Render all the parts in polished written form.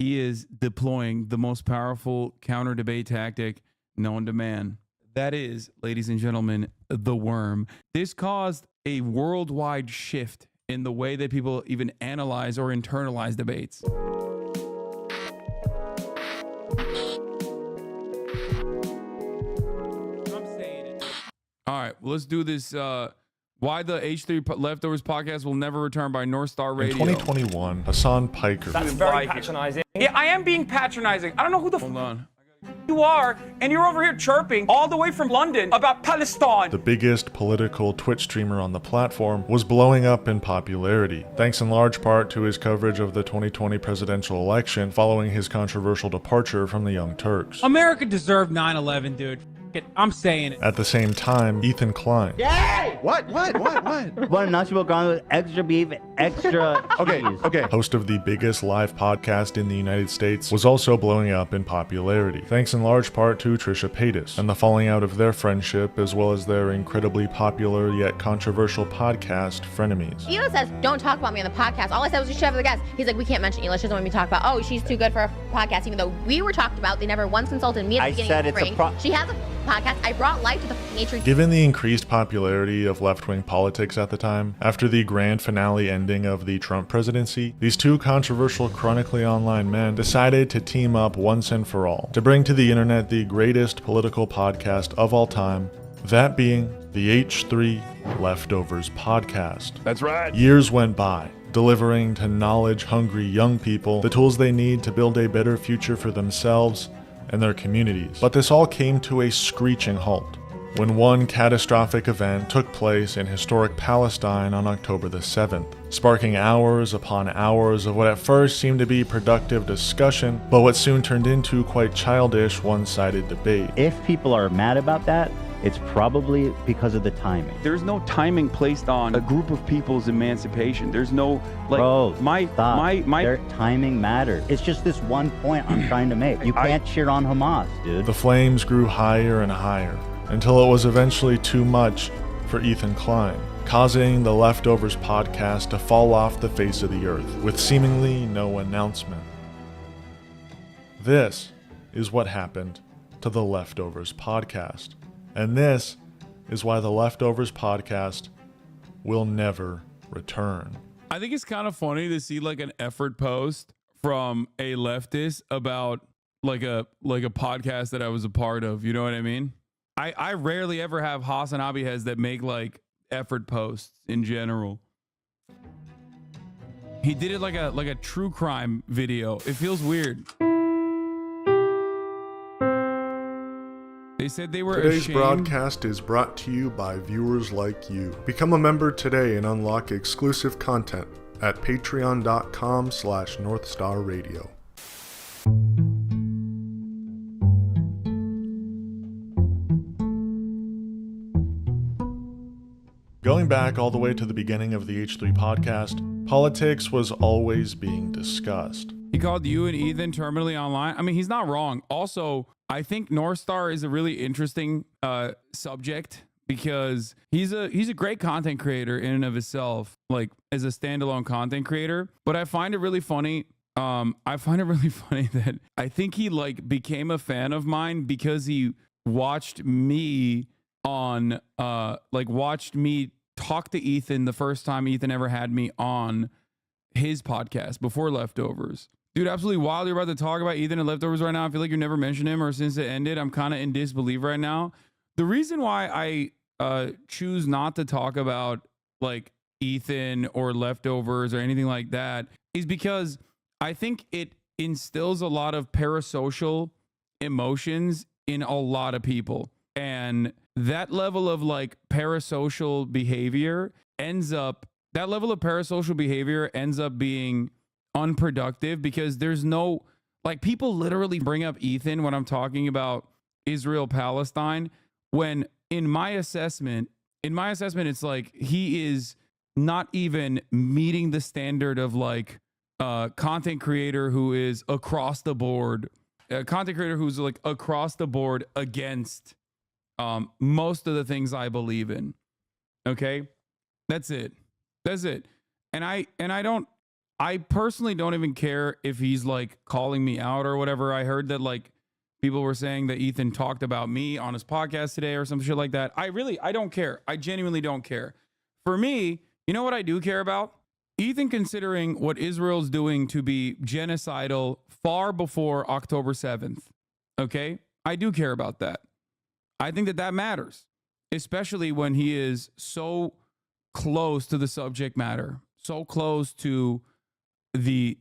he is deploying the most powerful counter debate tactic known to man. That is, ladies and gentlemen, the worm. This caused a worldwide shift in the way that people even analyze or internalize debates. I'm saying it. All right, well, let's do this. Why the H3 Leftovers podcast will never return by North Star Radio. In 2021, Hasan Piker. That's very patronizing. Yeah, I am being patronizing. I don't know who the Hold on. you are, and you're over here chirping all the way from London about Palestine. The biggest political Twitch streamer on the platform, was blowing up in popularity, thanks in large part to his coverage of the 2020 presidential election following his controversial departure from the Young Turks. America deserved 9/11, dude. I'm saying it. At the same time, Ethan Klein. Yay! What? One nacho gone with extra beef, extra cheese. Okay. Host of the biggest live podcast in the United States, was also blowing up in popularity, thanks in large part to Trisha Paytas and the falling out of their friendship, as well as their incredibly popular yet controversial podcast, Frenemies. Ela says, don't talk about me on the podcast. All I said was just shove the guest. He's like, we can't mention Ela. She doesn't want me to talk about, oh, she's too good for a podcast, even though we were talked about. They never once consulted me at the beginning of the spring. She has a podcast. I brought life to the nature. Given the increased popularity of left-wing politics at the time, after the grand finale ending of the Trump presidency, these two controversial chronically online men decided to team up once and for all to bring to the internet the greatest political podcast of all time, that being the H3 Leftovers podcast. That's right. Years went by, delivering to knowledge-hungry young people the tools they need to build a better future for themselves and their communities. But this all came to a screeching halt when one catastrophic event took place in historic Palestine on October the 7th, sparking hours upon hours of what at first seemed to be productive discussion, but what soon turned into quite childish one-sided debate. If people are mad about that, it's probably because of the timing. There's no timing placed on a group of people's emancipation. There's no, like, Bro, my Their timing matters. It's just this one point I'm trying to make. You can't cheer on Hamas, dude. The flames grew higher and higher until it was eventually too much for Ethan Klein, causing the Leftovers podcast to fall off the face of the earth with seemingly no announcement. This is what happened to the Leftovers podcast. And this is why the Leftovers podcast will never return. I think it's kind of funny to see like an effort post from a leftist about like a podcast that I was a part of. You know what I mean? I rarely ever have Hasanabi heads that make like effort posts in general. He did it like a true crime video. It feels weird. They said they were Today's ashamed. broadcast is brought to you by viewers like you. Become a member today and unlock exclusive content at patreon.com/NorthstarRadio. Going back all the way to the beginning of the H3 podcast, politics was always being discussed. He called you and Ethan terminally online. I mean, he's not wrong. Also, I think North Star is a really interesting subject because he's a great content creator in and of himself, like as a standalone content creator. But I find it really funny. That I think he like became a fan of mine because he watched me on watched me talk to Ethan the first time Ethan ever had me on his podcast before Leftovers. Dude, absolutely wild. You're about to talk about Ethan and Leftovers right now. I feel like you never mentioned him, or since it ended, I'm kind of in disbelief right now. The reason why I choose not to talk about like Ethan or Leftovers or anything like that is because I think it instills a lot of parasocial emotions in a lot of people. And that level of like parasocial behavior ends up being unproductive because there's no, like, people literally bring up Ethan when I'm talking about Israel Palestine, when in my assessment it's like he is not even meeting the standard of like content creator who is across the board, content creator who's like across the board against most of the things I believe in. Okay, that's it. And I I personally don't even care if he's like calling me out or whatever. I heard that like people were saying that Ethan talked about me on his podcast today or some shit like that. I don't care. I genuinely don't care. For me, you know what I do care about? Ethan considering what Israel's doing to be genocidal far before October 7th. Okay? I do care about that. I think that that matters, especially when he is so close to the subject matter, so close to the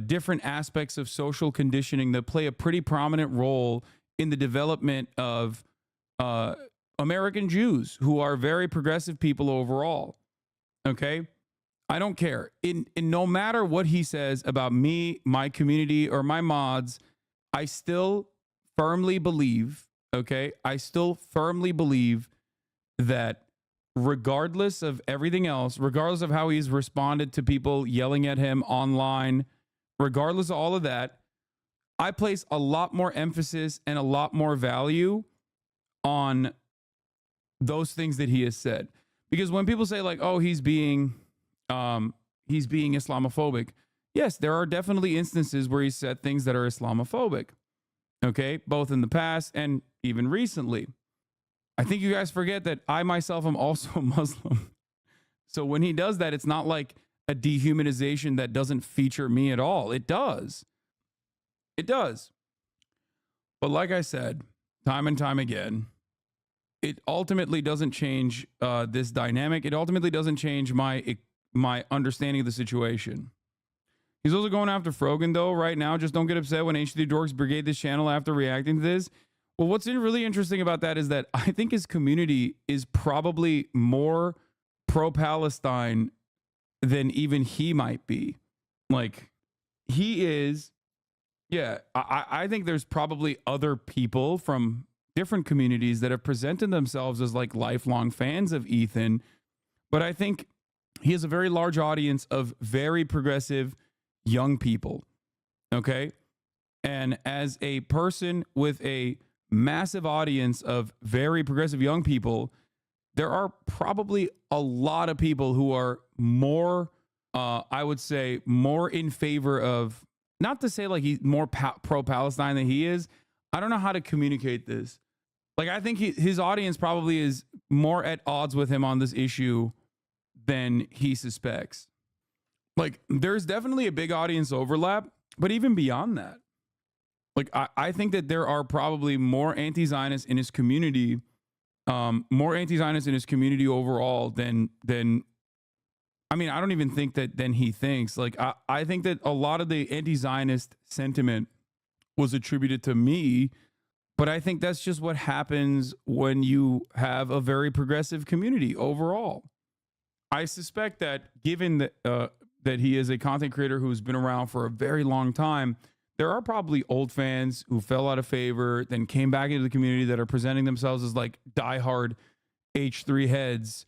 different aspects of social conditioning that play a pretty prominent role in the development of American Jews, who are very progressive people overall. Okay? I don't care. In no matter what he says about me, my community, or my mods, I still firmly believe, okay? I still firmly believe that regardless of everything else, regardless of how he's responded to people yelling at him online, regardless of all of that, I place a lot more emphasis and a lot more value on those things that he has said. Because when people say like, oh, he's being Islamophobic. Yes, there are definitely instances where he said things that are Islamophobic. Okay, both in the past and even recently. I think you guys forget that I myself am also Muslim. So when he does that, it's not like a dehumanization that doesn't feature me at all. It does. It does. But like I said, time and time again, it ultimately doesn't change this dynamic. It ultimately doesn't change my understanding of the situation. He's also going after Frogan, though, right now. Just don't get upset when H3 Dorks brigade this channel after reacting to this. Well, what's really interesting about that is that I think his community is probably more pro-Palestine than even he might be. Like, he is, yeah, I think there's probably other people from different communities that have presented themselves as like lifelong fans of Ethan. But I think he has a very large audience of very progressive young people. Okay. And as a person with a massive audience of very progressive young people, there are probably a lot of people who are more, I would say, more in favor of, not to say like he's more pro-Palestine than he is. I don't know how to communicate this. Like, I think his audience probably is more at odds with him on this issue than he suspects. Like, there's definitely a big audience overlap, but even beyond that, like, I think that there are probably more anti-Zionists in his community, more anti-Zionists in his community overall than I mean, I don't even think that than he thinks. Like, I think that a lot of the anti-Zionist sentiment was attributed to me, but I think that's just what happens when you have a very progressive community overall. I suspect that given that that he is a content creator who's been around for a very long time, there are probably old fans who fell out of favor, then came back into the community that are presenting themselves as like diehard H3 heads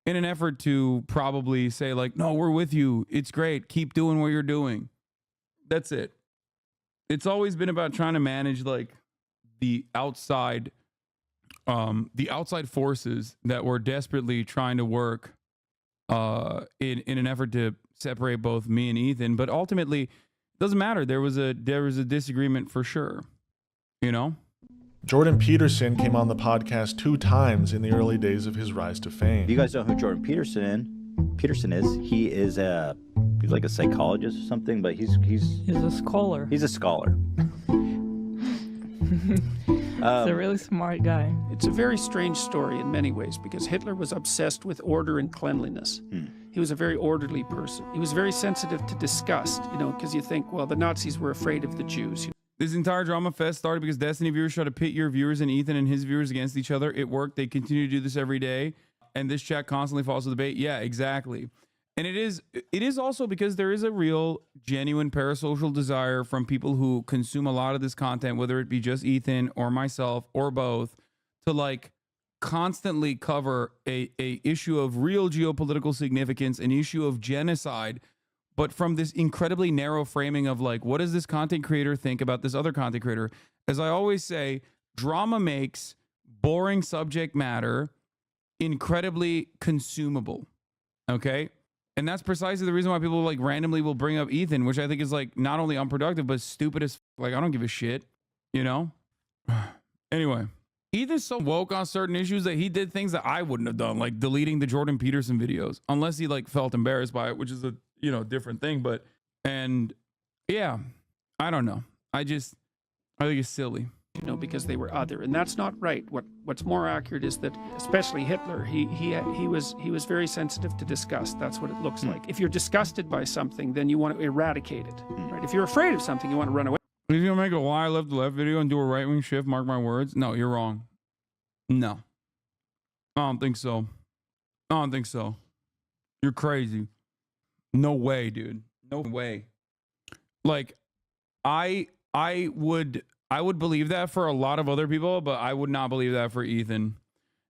in an effort to probably say like, no, we're with you. It's great. Keep doing what you're doing. That's it. It's always been about trying to manage like the outside forces that were desperately trying to work in an effort to separate both me and Ethan. But ultimately, it doesn't matter. There was a disagreement for sure, you know? Jordan Peterson came on the podcast 2 times in the early days of his rise to fame. If you guys know who Jordan Peterson is, he's like a psychologist or something, but he's a scholar. He's a scholar. He's a really smart guy. It's a very strange story in many ways because Hitler was obsessed with order and cleanliness. He was a very orderly person. He was very sensitive to disgust, you know, because you think, well, the Nazis were afraid of the Jews. This entire drama fest started because Destiny viewers tried to pit your viewers and Ethan and his viewers against each other. It worked. They continue to do this every day. And this chat constantly falls to the bait. Yeah, exactly. And it is also because there is a real, genuine parasocial desire from people who consume a lot of this content, whether it be just Ethan or myself or both, to like constantly cover a issue of real geopolitical significance, an issue of genocide, but from this incredibly narrow framing of like, what does this content creator think about this other content creator? As I always say, drama makes boring subject matter incredibly consumable. Okay? And that's precisely the reason why people like randomly will bring up Ethan, which I think is like not only unproductive, but stupid as like, I don't give a shit, you know? Anyway, Ethan's so woke on certain issues that he did things that I wouldn't have done, like deleting the Jordan Peterson videos, unless he like felt embarrassed by it, which is a, you know, different thing. But, and yeah, I don't know. I think it's silly. You know, because they were other, and that's not right. What's more accurate is that, especially Hitler, he was very sensitive to disgust. That's what it looks like. If you're disgusted by something, then you want to eradicate it. Right? If you're afraid of something, you want to run away. If you're gonna make a why left to left video and do a right wing shift, mark my words. No, you're wrong. No, I don't think so. I don't think so. You're crazy. No way, dude. No way. Like, I would believe that for a lot of other people, but I would not believe that for Ethan.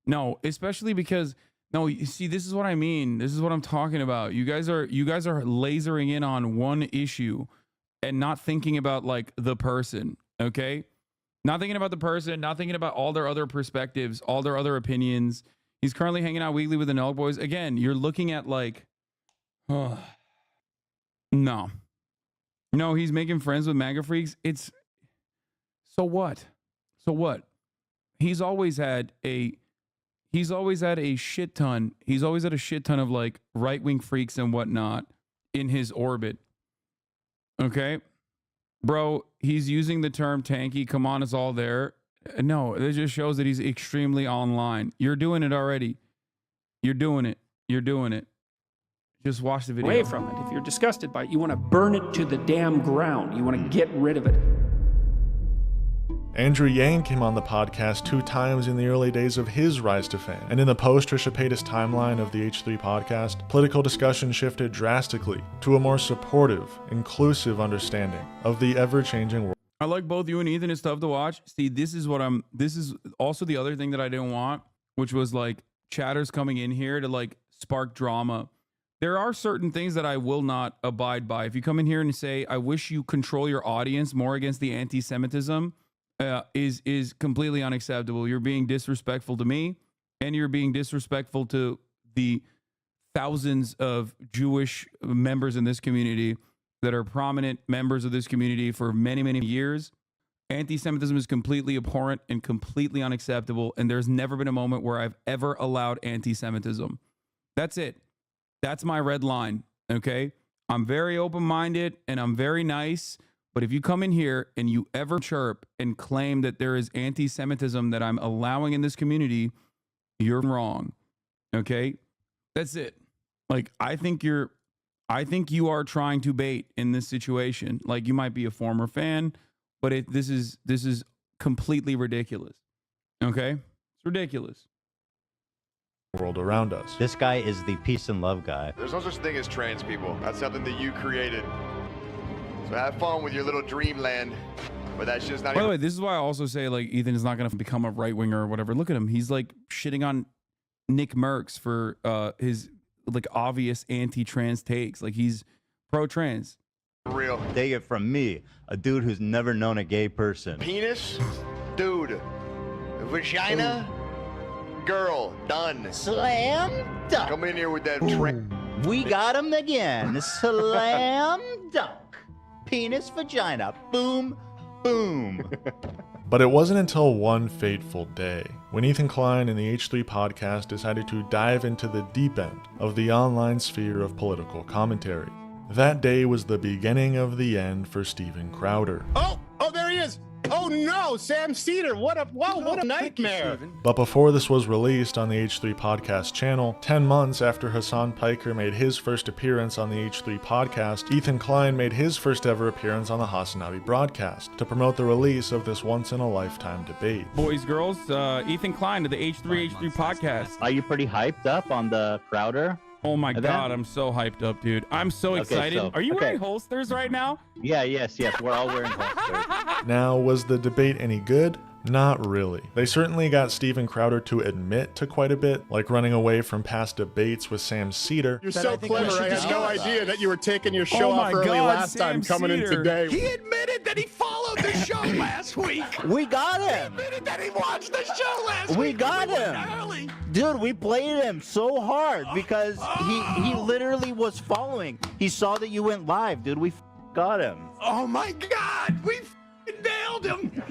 No, especially because, no, you see, this is what I mean. This is what I'm talking about. You guys are lasering in on one issue and not thinking about like the person, okay? Not thinking about the person, not thinking about all their other perspectives, all their other opinions. He's currently hanging out weekly with the Nelk Boys. Again, you're looking at like, no, he's making friends with MAGA freaks. So what? So what? He's always had a shit ton. He's always had a shit ton of like right-wing freaks and whatnot in his orbit. Okay? Bro, he's using the term tanky. Come on, it's all there. No, it just shows that he's extremely online. You're doing it already. You're doing it. You're doing it. Just watch the video. Away from it. If you're disgusted by it, you want to burn it to the damn ground. You want to get rid of it. Andrew Yang came on the podcast 2 times in the early days of his rise to fame, and in the post-Trisha Paytas timeline of the H3 podcast, political discussion shifted drastically to a more supportive, inclusive understanding of the ever-changing world. I like both you and Ethan. It's tough to watch. See, this is also the other thing that I didn't want, which was like chatters coming in here to like spark drama. There are certain things that I will not abide by. If you come in here and say, I wish you control your audience more against the anti-Semitism, is completely unacceptable. You're being disrespectful to me, and you're being disrespectful to the thousands of Jewish members in this community that are prominent members of this community for many, many years. Anti-Semitism is completely abhorrent and completely unacceptable, and there's never been a moment where I've ever allowed anti-Semitism. That's it. That's my red line, okay? I'm very open-minded, and I'm very nice. But if you come in here and you ever chirp and claim that there is anti-Semitism that I'm allowing in this community, you're wrong. Okay? That's it. Like, I think you are trying to bait in this situation. Like, you might be a former fan, but this is completely ridiculous. Okay? It's ridiculous. World around us. This guy is the peace and love guy. There's no such thing as trans people. That's something that you created. So have fun with your little dreamland, but that's just not. By the way, this is why I also say like Ethan is not going to become a right winger or whatever. Look at him; he's like shitting on Nick Merckx for his like obvious anti-trans takes. Like he's pro-trans. Real. Take it from me, a dude who's never known a gay person. Penis, dude. Vagina, girl. Done. Slam dunk. Come in here with that. We got him again. Slam dunk. Penis, vagina, boom, boom. But it wasn't until one fateful day when Ethan Klein and the H3 podcast decided to dive into the deep end of the online sphere of political commentary. That day was the beginning of the end for Steven Crowder. Oh, there he is. Oh no, Sam Cedar, what a nightmare. But before this was released on the H3 podcast channel, 10 months after Hasan Piker made his first appearance on the H3 podcast, Ethan Klein made his first ever appearance on the Hasanabi broadcast to promote the release of this once-in-a-lifetime debate. Boys, girls, Ethan Klein to the H3 podcast. Are you pretty hyped up on the Crowder? Oh my God, I'm so hyped up, dude. I'm so excited. Are you wearing holsters right now? Yeah, yes. We're all wearing holsters. Now, was the debate any good? Not really. They certainly got Steven Crowder to admit to quite a bit, like running away from past debates with Sam Cedar. You're so clever, I had no idea that you were taking your show off early last time, coming in today. He admitted that he followed the show last week. We got him. He admitted that he watched the show last week. We got him. Dude, we played him so hard because he literally was following. He saw that you went live, dude. We got him. Oh my God, we nailed him.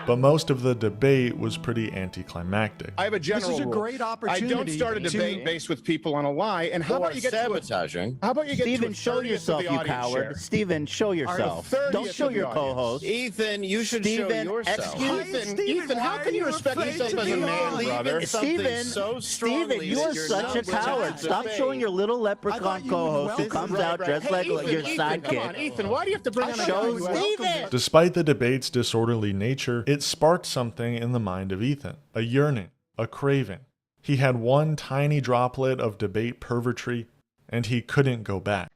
But most of the debate was pretty anticlimactic. I have a general This is a rule. great opportunity. I don't start a debate based with people on a lie. And how about you get sabotaging? How about you get Steven, to show yourself, you coward. Steven, show yourself. Don't show your co-host. Ethan, you should show yourself. Ethan, how can you respect yourself as a man, brother? Steven, you are such a coward. Stop showing your little leprechaun co-host who comes out dressed like your sidekick. Come on, Ethan, why do you have to bring on a Show guy who Steven. Despite the debate's disorderly nature, it sparked something in the mind of Ethan, a yearning, a craving. He had one tiny droplet of debate pervertry, and he couldn't go back.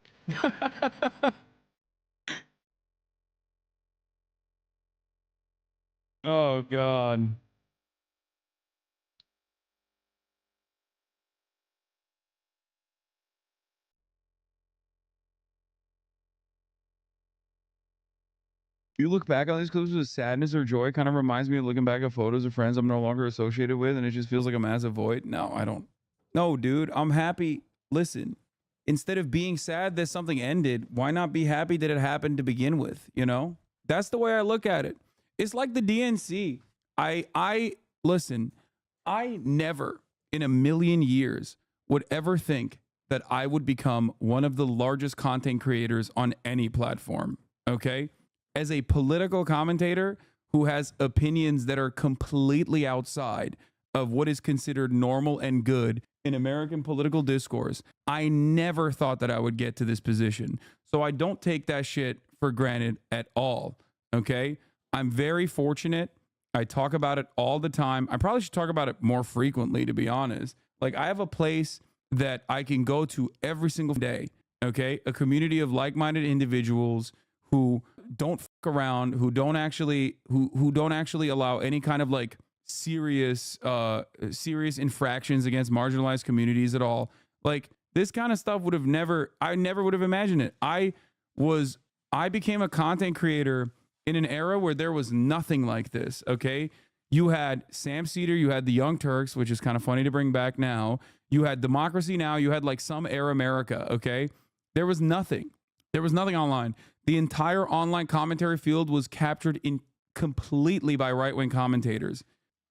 Oh, God. You look back on these clips with sadness or joy, kind of reminds me of looking back at photos of friends I'm no longer associated with, and it just feels like a massive void. No, I don't. No, dude, I'm happy. Listen, instead of being sad that something ended, why not be happy that it happened to begin with? You know, that's the way I look at it. It's like the DNC. Listen, I never in a million years would ever think that I would become one of the largest content creators on any platform. Okay. As a political commentator who has opinions that are completely outside of what is considered normal and good in American political discourse, I never thought that I would get to this position. So I don't take that shit for granted at all. Okay. I'm very fortunate. I talk about it all the time. I probably should talk about it more frequently, to be honest. Like, I have a place that I can go to every single day. Okay. A community of like-minded individuals who don't fuck around, who don't actually allow any kind of like serious infractions against marginalized communities at all. Like, this kind of stuff I never would have imagined it. I became a content creator in an era where there was nothing like this. Okay. You had Sam Cedar, you had the Young Turks, which is kind of funny to bring back now. You had Democracy Now, you had like Some Air America. Okay. There was nothing online. The entire online commentary field was captured in completely by right-wing commentators.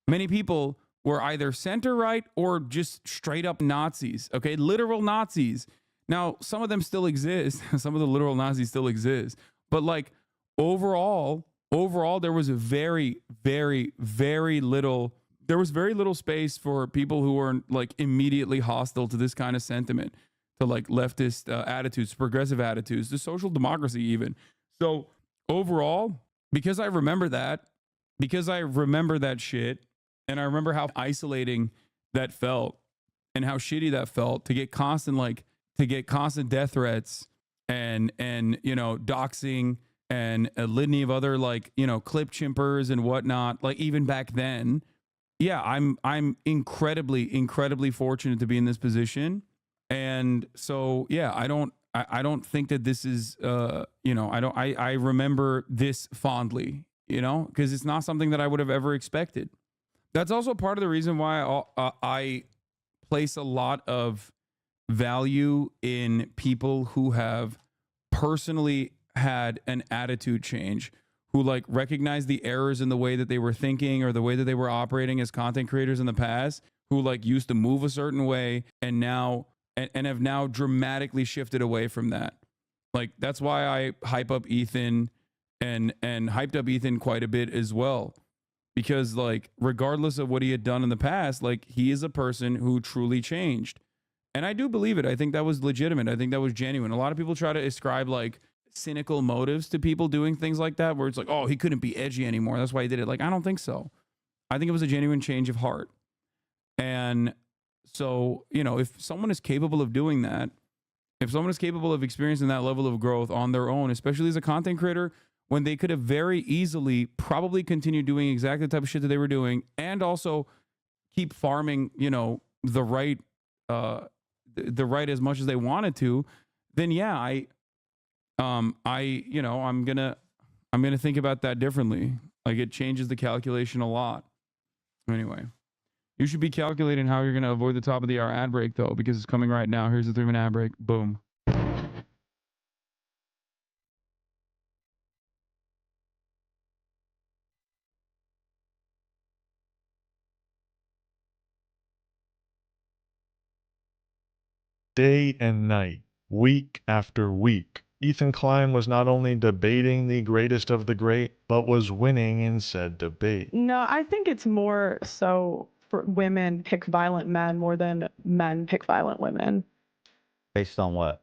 Many people were either center-right or just straight-up Nazis, okay? Literal Nazis. Now, some of them still exist. Some of the literal Nazis still exist. But like overall, there was very, very, very little. There was very little space for people who were like immediately hostile to this kind of sentiment, to like leftist attitudes, progressive attitudes, to social democracy even. So overall, because I remember that shit, and I remember how isolating that felt and how shitty that felt to get constant death threats and doxing and a litany of other clip chimpers and whatnot, like even back then. Yeah, I'm incredibly fortunate to be in this position. And so, yeah, I don't think that this is, I remember this fondly, because it's not something that I would have ever expected. That's also part of the reason why I place a lot of value in people who have personally had an attitude change, who like recognize the errors in the way that they were thinking or the way that they were operating as content creators in the past, who like used to move a certain way and have now dramatically shifted away from that. Like, that's why I hype up Ethan and hyped up Ethan quite a bit as well. Because like, regardless of what he had done in the past, like, he is a person who truly changed. And I do believe it. I think that was legitimate. I think that was genuine. A lot of people try to ascribe like cynical motives to people doing things like that, where it's like, oh, he couldn't be edgy anymore, that's why he did it. Like, I don't think so. I think it was a genuine change of heart. And so, if someone is capable of doing that, if someone is capable of experiencing that level of growth on their own, especially as a content creator, when they could have very easily probably continued doing exactly the type of shit that they were doing, and also keep farming, the right as much as they wanted to, then yeah, I'm I'm going to think about that differently. Like it changes the calculation a lot. Anyway, you should be calculating how you're going to avoid the top of the hour ad break though, because it's coming right now. Here's the 3-minute ad break. Boom. Day and night, week after week, Ethan Klein was not only debating the greatest of the great, but was winning in said debate. No, I think it's more so for women pick violent men more than men pick violent women. Based on what?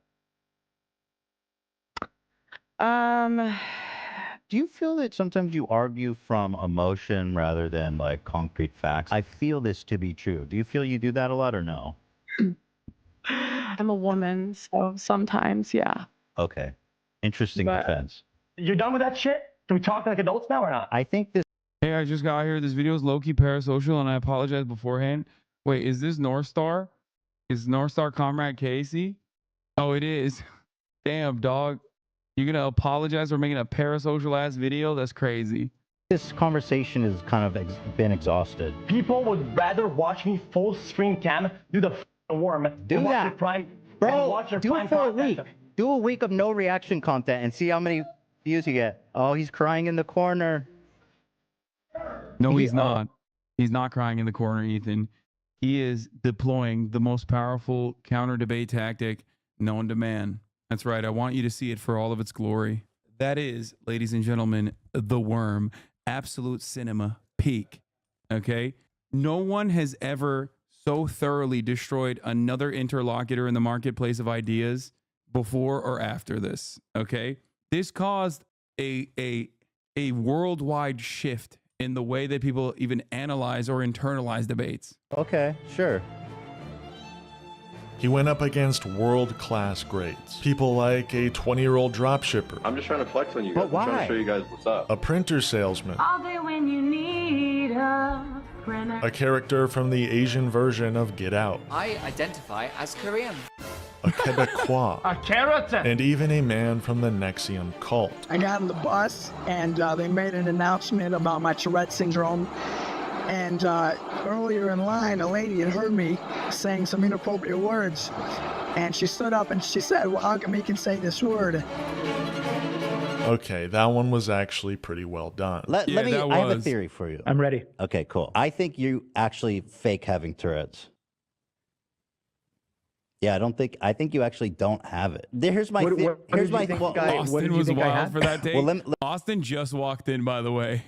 Do you feel that sometimes you argue from emotion rather than like concrete facts? I feel this to be true. Do you feel you do that a lot or no? I'm a woman, so sometimes, yeah. Okay. Interesting defense. You're done with that shit? Can we talk like adults now or not? I think this. Hey, I just got here. This video is low-key parasocial, and I apologize beforehand. Wait, is this North Star? Is North Star Comrade Casey? Oh, it is. Damn, dog. You're going to apologize for making a parasocial-ass video? That's crazy. This conversation has kind of been exhausted. People would rather watch me full screen cam do the worm. Do that. Bro, do it for a week. Content. Do a week of no reaction content and see how many views you get. Oh, he's crying in the corner. No, he's not. He's not crying in the corner, Ethan. He is deploying the most powerful counter debate tactic known to man. That's right. I want you to see it for all of its glory. That is, ladies and gentlemen, the worm. Absolute cinema peak. Okay? No one has ever so thoroughly destroyed another interlocutor in the marketplace of ideas before or after this. Okay? This caused a worldwide shift in the way that people even analyze or internalize debates. Okay, sure. He went up against world-class greats. People like a 20-year-old dropshipper. I'm just trying to flex on you guys. But why? I'm trying to show you guys what's up. A printer salesman. All day when you need a printer. A character from the Asian version of Get Out. I identify as Korean. A Quebecois. A carrot. And even a man from the Nexium cult. I got on the bus and they made an announcement about my Tourette syndrome. And earlier in line, a lady had heard me saying some inappropriate words. And she stood up and she said, well, how come he can say this word? Okay, that one was actually pretty well done. I have a theory for you. I'm ready. Okay, cool. I think you actually fake having Tourette's. Yeah, I think you actually don't have it. Here's my Austin was wild for that day. Austin just walked in, by the way.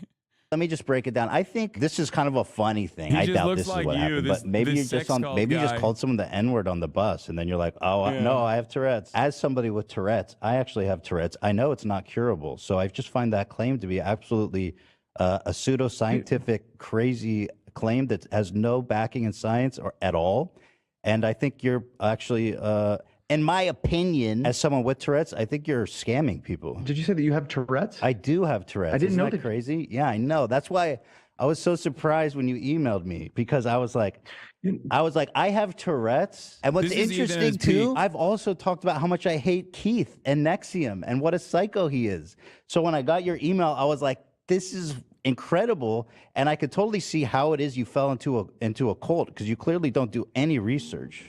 Let me just break it down. I think this is kind of a funny thing. He I just doubt looks this like is what you, happened. this- But maybe this you're just sex cult maybe you just guy. called someone the N-word on the bus, and then you're like, oh Yeah. no, I have Tourette's. As somebody with Tourette's, I actually have Tourette's. I know it's not curable, so I just find that claim to be absolutely a pseudoscientific, crazy claim that has no backing in science or at all. And I think you're actually. In my opinion, as someone with Tourette's, I think you're scamming people. Did you say that you have Tourette's? I do have Tourette's. I didn't Isn't know that crazy. Yeah, I know. That's why I was so surprised when you emailed me, because I was like, I have Tourette's. And what's This is Ethan at interesting his too, peak. I've also talked about how much I hate Keith and Nexium and what a psycho he is. So when I got your email, I was like, this is incredible. And I could totally see how it is you fell into a cult, because you clearly don't do any research.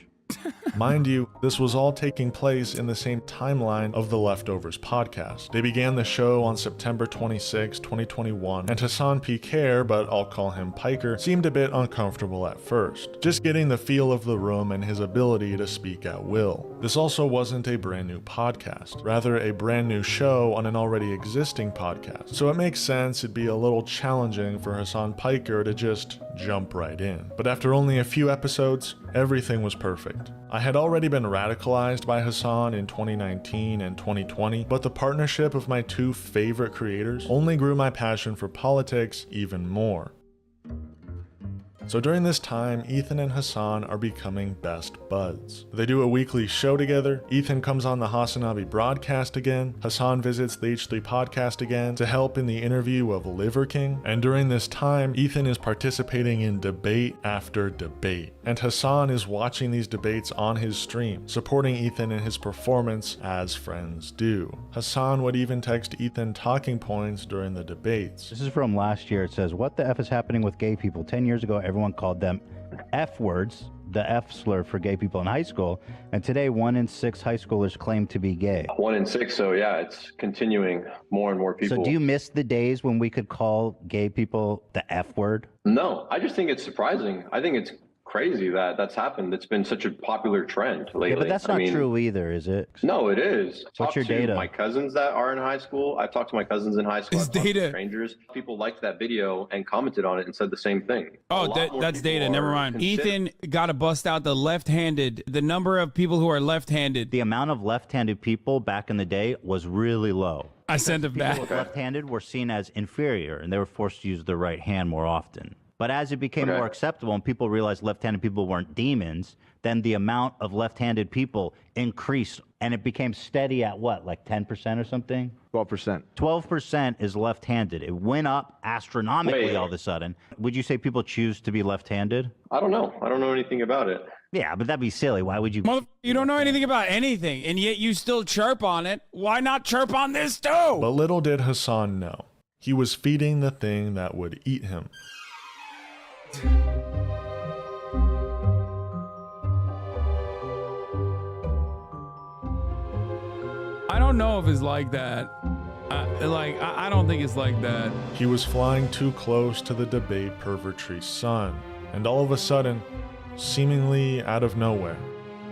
Mind you, this was all taking place in the same timeline of the Leftovers podcast. They began the show on September 26, 2021, and Hassan Piquer, but I'll call him Piker, seemed a bit uncomfortable at first, just getting the feel of the room and his ability to speak at will. This also wasn't a brand new podcast, rather a brand new show on an already existing podcast, so it makes sense it'd be a little challenging for Hassan Piker to just jump right in. But after only a few episodes, everything was perfect. I had already been radicalized by Hasan in 2019 and 2020, but the partnership of my two favorite creators only grew my passion for politics even more. So during this time, Ethan and Hasan are becoming best buds. They do a weekly show together. Ethan comes on the Hasanabi broadcast again. Hasan visits the H3 podcast again to help in the interview of Liver King. And during this time, Ethan is participating in debate after debate. And Hasan is watching these debates on his stream, supporting Ethan in his performance as friends do. Hasan would even text Ethan talking points during the debates. This is from last year. It says, what the F is happening with gay people? 10 years ago, everyone called them F words, the F slur for gay people in high school. And today, 1 in 6 high schoolers claim to be gay. 1 in 6. So yeah, it's continuing. More and more people. So do you miss the days when we could call gay people the F word? No, I just think it's surprising. I think it's crazy that that's happened. It's been such a popular trend lately. Yeah, but that's not true either, is it? No, it is. What's your data? My cousins that are in high school. I've talked to my cousins in high school. I've talked to strangers. People liked that video and commented on it and said the same thing. Oh, that's data. Never mind. Ethan got to bust out the left-handed. The number of people who are left-handed. The amount of left-handed people back in the day was really low. I sent it back. People left-handed were seen as inferior, and they were forced to use their right hand more often. But as it became more acceptable and people realized left-handed people weren't demons, then the amount of left-handed people increased, and it became steady at what, like 10% or something? 12%. 12% is left-handed. It went up astronomically all of a sudden. Would you say people choose to be left-handed? I don't know. I don't know anything about it. Yeah, but that'd be silly. Why would you? You don't know anything about anything, and yet you still chirp on it. Why not chirp on this too? But little did Hasan know, he was feeding the thing that would eat him. I don't know if it's like that. I don't think it's like that. He was flying too close to the debate pervertry's sun, and all of a sudden, seemingly out of nowhere,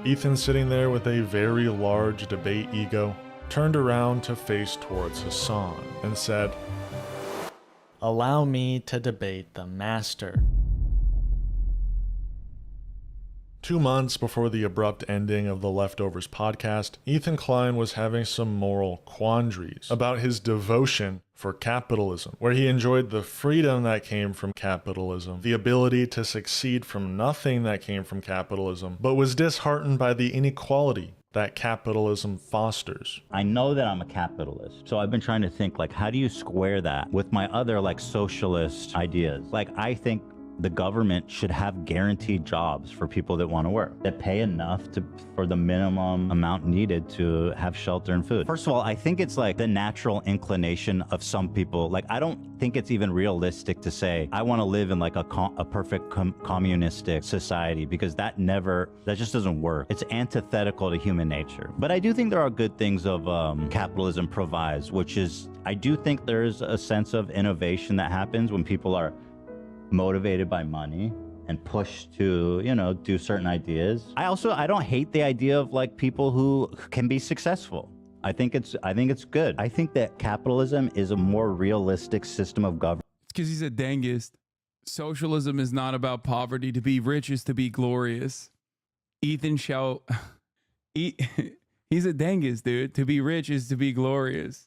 Ethan, sitting there with a very large debate ego, turned around to face towards Hasan and said, "Allow me to debate the master." 2 months before the abrupt ending of the Leftovers podcast, Ethan Klein was having some moral quandaries about his devotion for capitalism, where he enjoyed the freedom that came from capitalism, the ability to succeed from nothing that came from capitalism, but was disheartened by the inequality that capitalism fosters. I know that I'm a capitalist, so I've been trying to think, like, how do you square that with my other, like, socialist ideas? Like, I think the government should have guaranteed jobs for people that want to work, that pay enough for the minimum amount needed to have shelter and food. First of all, I think it's like the natural inclination of some people. Like, I don't think it's even realistic to say, I want to live in like a perfect communistic society, because that just doesn't work. It's antithetical to human nature. But I do think there are good things of capitalism provides, which is, I do think there's a sense of innovation that happens when people are motivated by money and pushed to, do certain ideas. I don't hate the idea of like people who can be successful. I think it's good. I think that capitalism is a more realistic system of government. It's because he's a dangist. Socialism is not about poverty. To be rich is to be glorious. Ethan shall... He's a dangist, dude. To be rich is to be glorious.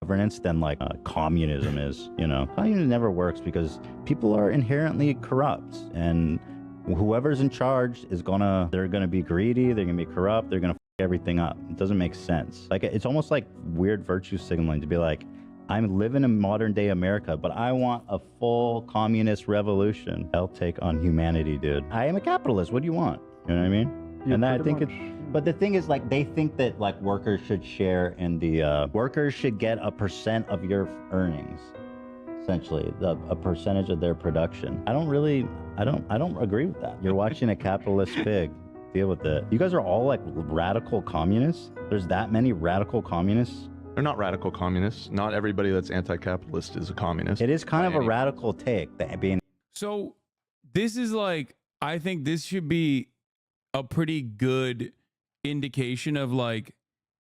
Governance than like communism is, Communism never works because people are inherently corrupt, and whoever's in charge they're gonna be greedy, they're gonna be corrupt, they're gonna f everything up. It doesn't make sense. Like, it's almost like weird virtue signaling to be like, I'm living in modern day America, but I want a full communist revolution. I'll take on humanity, dude. I am a capitalist. What do you want? You know what I mean? Yeah, and I think it's... But the thing is, like, they think that like workers should share in the workers should get a percent of your earnings, essentially, a percentage of their production. I don't agree with that. You're watching a capitalist pig. Deal with it. You guys are all like radical communists. There's that many radical communists. They're not radical communists. Not everybody that's anti-capitalist is a communist. It is kind of a radical take, that being. So this is like, I think this should be a pretty good indication of like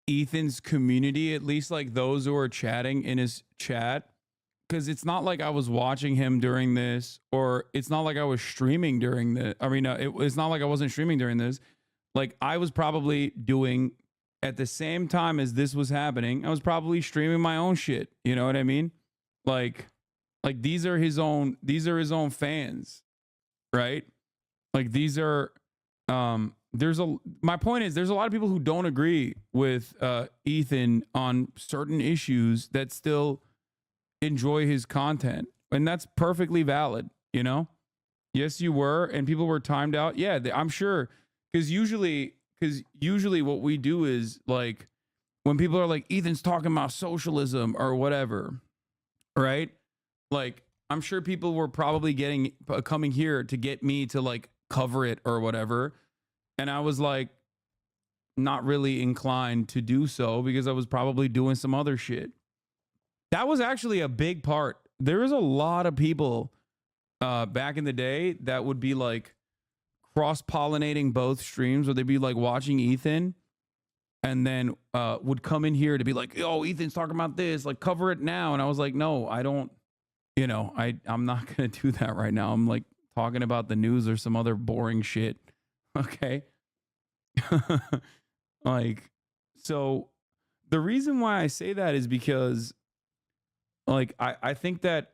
Ethan's community, at least like those who are chatting in his chat, because it's not like I was watching him during this, or it's not like I was streaming during this. I mean, it's not like I wasn't streaming during this. Like, I was probably doing, at the same time as this was happening, I was probably streaming my own shit. You know what I mean? Like these are his own fans. right? Like these are my point is there's a lot of people who don't agree with Ethan on certain issues that still enjoy his content, and that's perfectly valid, you know? Yes, you were, and people were timed out. Yeah, I'm sure, because usually what we do is like when people are like, Ethan's talking about socialism or whatever, right? Like, I'm sure people were probably coming here to get me to like cover it or whatever. And I was like, not really inclined to do so because I was probably doing some other shit. That was actually a big part. There was a lot of people back in the day that would be like cross-pollinating both streams, where they'd be like watching Ethan and then would come in here to be like, oh, Ethan's talking about this, like cover it now. And I was like, no, I don't, you know, I'm not going to do that right now. I'm like talking about the news or some other boring shit. Okay. Like, so the reason why I say that is because like, I think that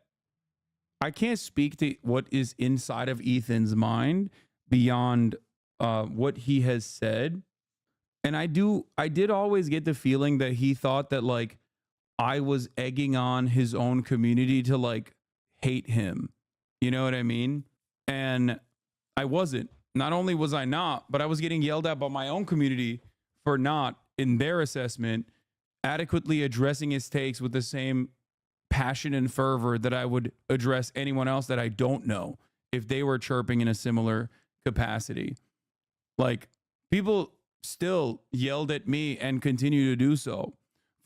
I can't speak to what is inside of Ethan's mind beyond what he has said. And I did always get the feeling that he thought that like I was egging on his own community to like hate him. You know what I mean? And I wasn't. Not only was I not, but I was getting yelled at by my own community for not, in their assessment, adequately addressing his takes with the same passion and fervor that I would address anyone else that I don't know if they were chirping in a similar capacity. Like, people still yelled at me and continue to do so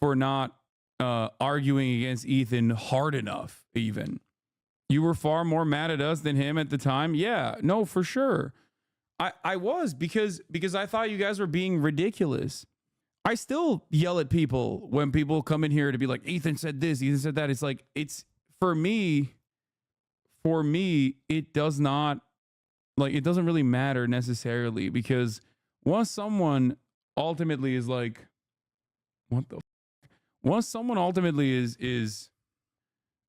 for not arguing against Ethan hard enough. Even you were far more mad at us than him at the time. Yeah, no, for sure. I was, because I thought you guys were being ridiculous. I still yell at people when people come in here to be like, Ethan said this, Ethan said that. It's like, it's for me, it does not, like, it doesn't really matter necessarily, because once someone ultimately is like, what the once someone ultimately is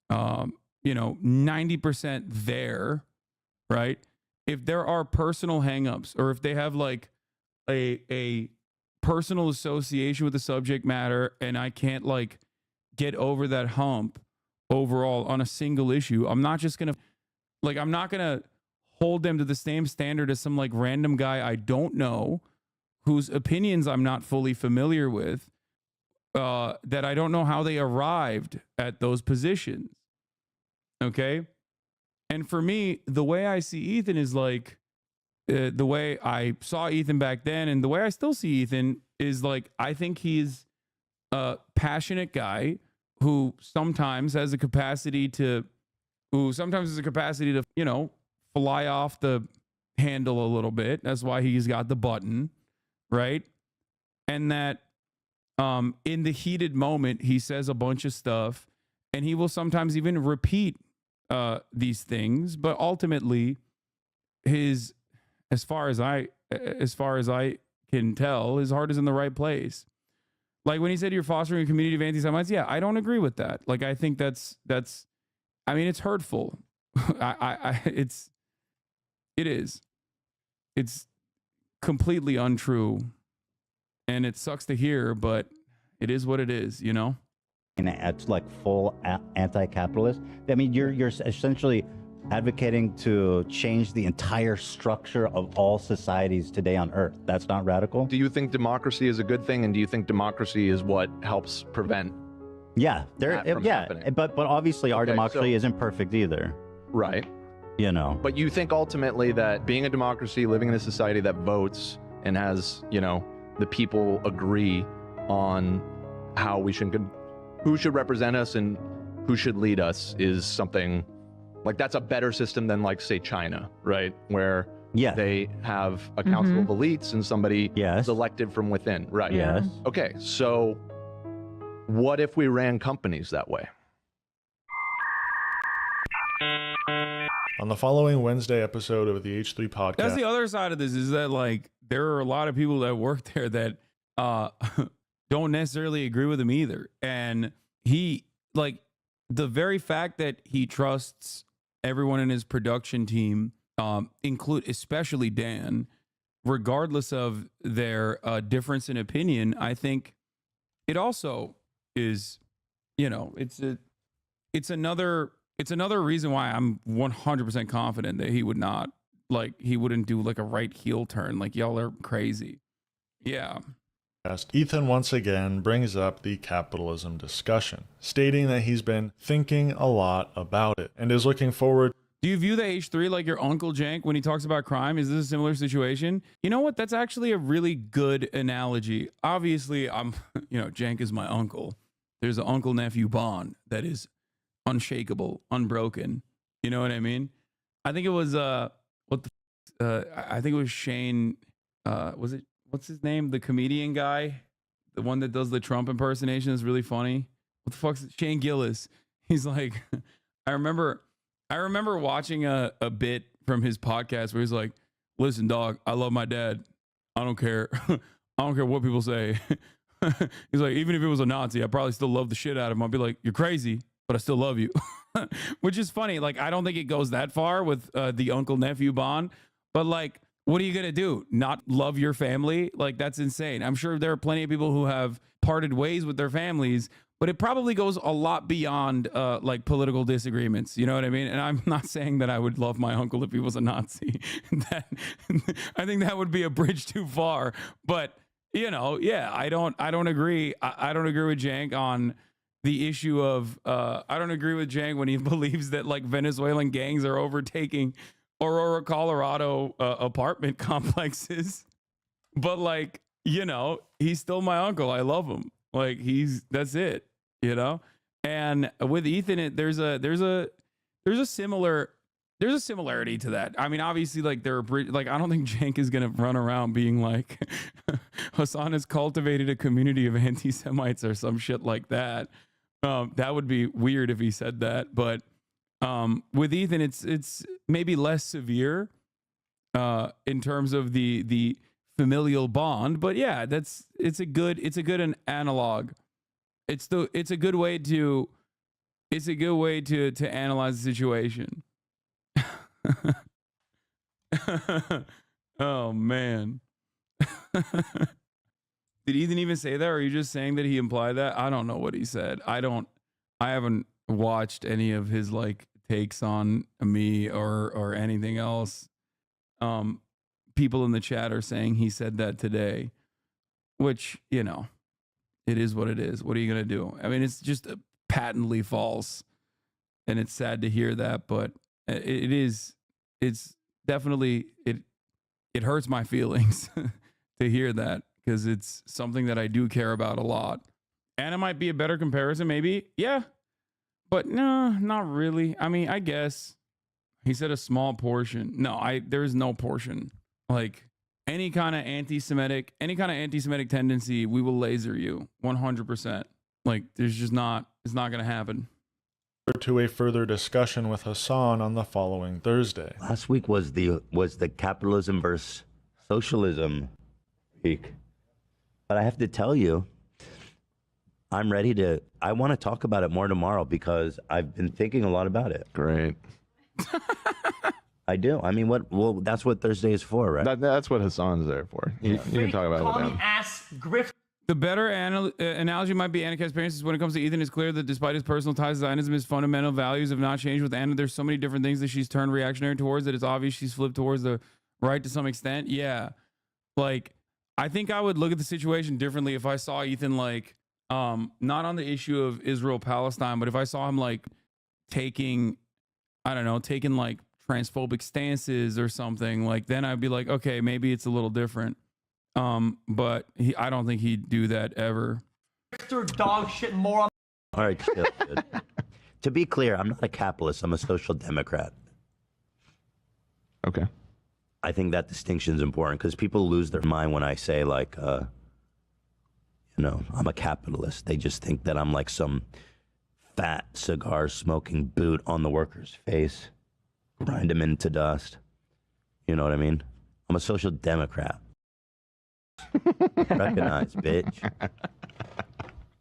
you know, 90% there, right? If there are personal hangups, or if they have like a personal association with the subject matter, and I can't like get over that hump overall on a single issue, I'm not gonna hold them to the same standard as some like random guy I don't know, whose opinions I'm not fully familiar with, that I don't know how they arrived at those positions. Okay. And for me, the way I see Ethan is like, the way I saw Ethan back then and the way I still see Ethan is like, I think he's a passionate guy who sometimes has a capacity to, you know, fly off the handle a little bit. That's why he's got the button, right? And that in the heated moment, he says a bunch of stuff, and he will sometimes even repeat these things, but ultimately as far as I can tell, his heart is in the right place. Like when he said you're fostering a community of anti-Semites, yeah, I don't agree with that. Like, I think that's I mean, it's hurtful. It's completely untrue, and it sucks to hear, but it is what it is, you know? And it's like full anti-capitalist. I mean, you're essentially advocating to change the entire structure of all societies today on Earth. That's not radical. Do you think democracy is a good thing, and do you think democracy is what helps prevent? Yeah, but obviously our democracy isn't perfect either. Right. You know. But you think ultimately that being a democracy, living in a society that votes and has, you know, the people agree on how who should represent us and who should lead us is something like that's a better system than, like, say, China, right? Where they have a council of elites and somebody is elected from within, right? Yes. Okay, so what if we ran companies that way? On the following Wednesday episode of the H3 podcast. That's the other side of this, is that like there are a lot of people that work there that don't necessarily agree with him either. And he, like, the very fact that he trusts everyone in his production team include especially Dan, regardless of their difference in opinion, I think it also is, you know, it's another reason why I'm 100% confident that he wouldn't do like a right heel turn. Like, y'all are crazy. Yeah. Ethan once again brings up the capitalism discussion, stating that he's been thinking a lot about it and is looking forward. Do you view the H3 like your Uncle Jank when he talks about crime? Is this a similar situation? You know what? That's actually a really good analogy. Obviously, Jank is my uncle. There's an uncle-nephew bond that is unshakable, unbroken. You know what I mean? I think it was, I think it was Shane, what's his name? The comedian guy, the one that does the Trump impersonation is really funny. What the fuck's it? Shane Gillis. He's like, I remember watching a bit from his podcast where he's like, listen, dog, I love my dad. I don't care. I don't care what people say. He's like, even if it was a Nazi, I probably still love the shit out of him. I'll be like, you're crazy, but I still love you. Which is funny. Like, I don't think it goes that far with the uncle-nephew bond. But like, what are you going to do? Not love your family? Like, that's insane. I'm sure there are plenty of people who have parted ways with their families, but it probably goes a lot beyond like political disagreements. You know what I mean? And I'm not saying that I would love my uncle if he was a Nazi. I think that would be a bridge too far. But, you know, yeah, I don't agree. I don't agree with Jank on the issue of, I don't agree with Jank when he believes that like Venezuelan gangs are overtaking Aurora, Colorado apartment complexes. But like, you know, he's still my uncle. I love him. Like, that's it, you know? And with Ethan, there's a similarity to that. I mean, obviously, like, I don't think Jank is gonna run around being like, Hasan has cultivated a community of anti-Semites or some shit like that. That would be weird if he said that. But with Ethan, it's maybe less severe in terms of the familial bond. But yeah, it's a good analog. It's a good way to analyze the situation. Oh man. Did Ethan even say that, or are you just saying that he implied that? I don't know what he said. I haven't watched any of his like takes on me or anything else. People in the chat are saying he said that today, which, you know, it is what it is. What are you going to do? I mean, it's just patently false, and it's sad to hear that, but it's definitely, it hurts my feelings to hear that, because it's something that I do care about a lot. And it might be a better comparison, maybe. Yeah. But no, not really. I mean, I guess he said a small portion. No, there's no portion. Like, any kind of anti-Semitic tendency, we will laser you 100%. Like, there's just not, it's not going to happen. To a further discussion with Hasan on the following Thursday. Last week was the capitalism versus socialism week. But I have to tell you, I want to talk about it more tomorrow because I've been thinking a lot about it. Great. I do. I mean, well, that's what Thursday is for, right? That's what Hasan's there for. You can talk about it with him. Ass grift. The better analogy might be Anna's experiences. When it comes to Ethan, it's clear that despite his personal ties to Zionism, his fundamental values have not changed with Anna. There's so many different things that she's turned reactionary towards that it's obvious she's flipped towards the right to some extent. Yeah. Like, I think I would look at the situation differently if I saw Ethan, like, not on the issue of Israel-Palestine, but if I saw him, like, taking like transphobic stances or something, like, then I'd be like, okay, maybe it's a little different. But I don't think he'd do that ever. Dog shit moron. All right, still good. To be clear, I'm not a capitalist. I'm a social democrat. Okay. I think that distinction is important because people lose their mind when I say, like, I'm a capitalist. They just think that I'm like some fat cigar smoking boot on the worker's face, grind him into dust. You know what I mean? I'm a social democrat. Recognize, bitch.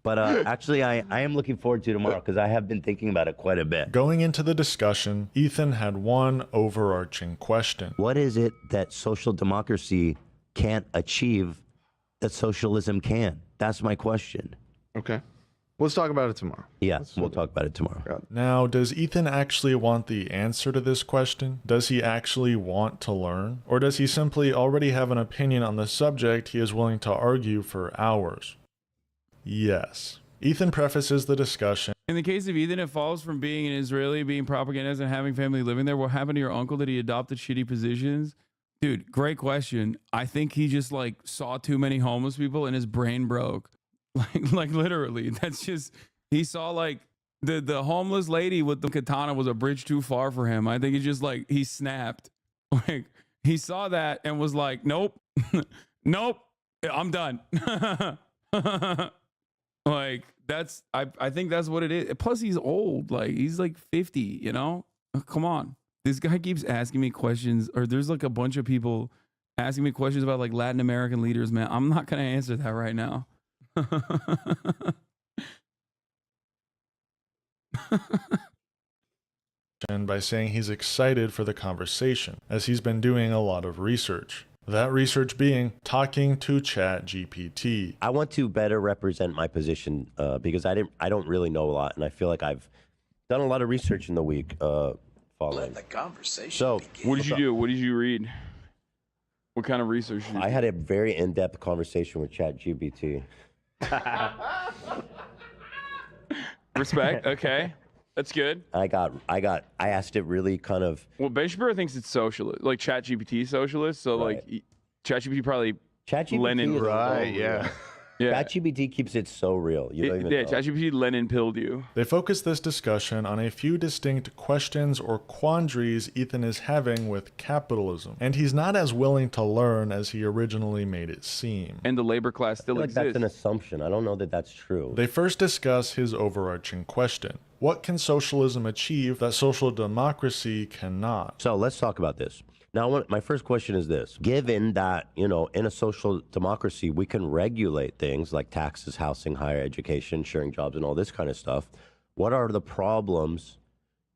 But actually, I am looking forward to tomorrow because I have been thinking about it quite a bit. Going into the discussion, Ethan had one overarching question. What is it that social democracy can't achieve that socialism can? That's my question. Okay. Let's talk about it tomorrow. Yeah, we'll talk about it tomorrow. Now, does Ethan actually want the answer to this question? Does he actually want to learn? Or does he simply already have an opinion on the subject he is willing to argue for hours? Yes. Ethan prefaces the discussion. In the case of Ethan, it follows from being an Israeli, being propagandist, and having family living there. What happened to your uncle? Did he adopted shitty positions? Dude, great question. I think he just like saw too many homeless people and his brain broke. Like literally, that's just, he saw like the homeless lady with the katana was a bridge too far for him. I think he just like, he snapped. Like he saw that and was like, nope, nope, I'm done. Like that's, I think that's what it is. Plus he's old, like he's like 50, you know, come on. This guy keeps asking me questions, or there's like a bunch of people asking me questions about like Latin American leaders, man. I'm not going to answer that right now. And by saying he's excited for the conversation, as he's been doing a lot of research. That research being talking to ChatGPT. I want to better represent my position because I don't really know a lot, and I feel like I've done a lot of research in the week following. Let the conversation So, begin. What did you do? What did you read? What kind of research did you I had a very in-depth conversation with ChatGPT. Respect. Okay. That's good. I asked it really kind of. Well, Ben Shapiro thinks it's socialist, like ChatGPT socialist. So like ChatGPT probably Lenin. Right, yeah. ChatGPT keeps it so real. You don't even know. ChatGPT Lenin pilled you. They focus this discussion on a few distinct questions or quandaries Ethan is having with capitalism, and he's not as willing to learn as he originally made it seem. And the labor class still That's exists. an assumption. I don't know that that's true. They first discuss his overarching question. What can socialism achieve that social democracy cannot? So let's talk about this. Now, my first question is this. Given that, in a social democracy, we can regulate things like taxes, housing, higher education, sharing jobs, and all this kind of stuff, what are the problems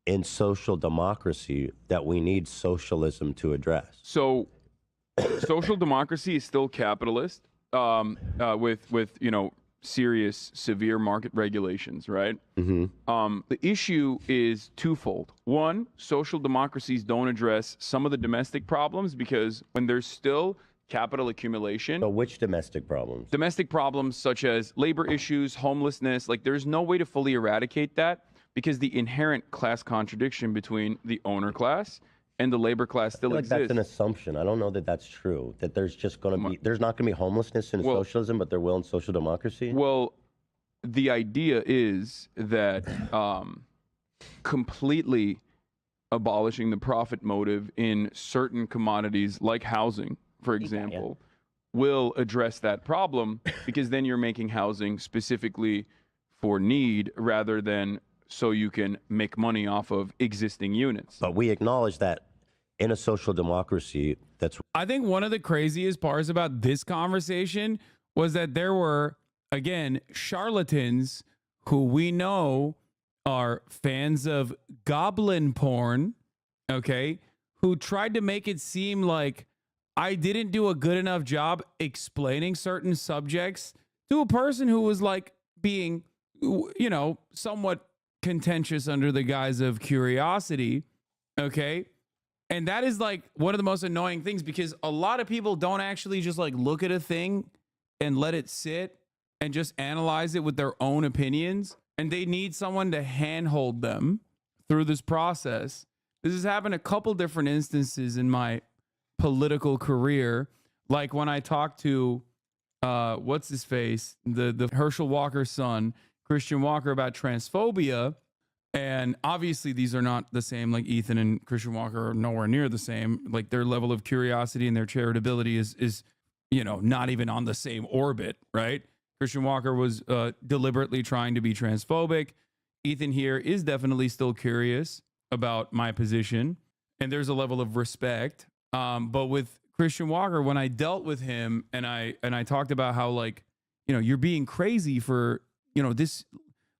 in social democracy that we need socialism to address? So social democracy is still capitalist with serious, severe market regulations, right? Mm-hmm. The issue is twofold. One, social democracies don't address some of the domestic problems because when there's still capital accumulation. So which domestic problems? Domestic problems such as labor issues, homelessness, like there's no way to fully eradicate that because the inherent class contradiction between the owner class and the labor class still exists. That's an assumption. I don't know that that's true. That there's just going to be, there's not going to be homelessness in socialism, but there will in social democracy. Well, the idea is that completely abolishing the profit motive in certain commodities like housing, for example, will address that problem because then you're making housing specifically for need rather than so you can make money off of existing units. But we acknowledge that in a social democracy, I think one of the craziest parts about this conversation was that there were, again, charlatans who we know are fans of goblin porn, okay, who tried to make it seem like I didn't do a good enough job explaining certain subjects to a person who was like being, somewhat contentious under the guise of curiosity, okay? And that is like one of the most annoying things because a lot of people don't actually just like look at a thing and let it sit and just analyze it with their own opinions. And they need someone to handhold them through this process. This has happened a couple different instances in my political career. Like when I talked to, what's his face? The Herschel Walker's son, Christian Walker, about transphobia. And obviously these are not the same. Like Ethan and Christian Walker are nowhere near the same. Like their level of curiosity and their charitability is not even on the same orbit, right? Christian Walker was deliberately trying to be transphobic. Ethan here is definitely still curious about my position. And there's a level of respect. But with Christian Walker, when I dealt with him and I talked about how you're being crazy for, this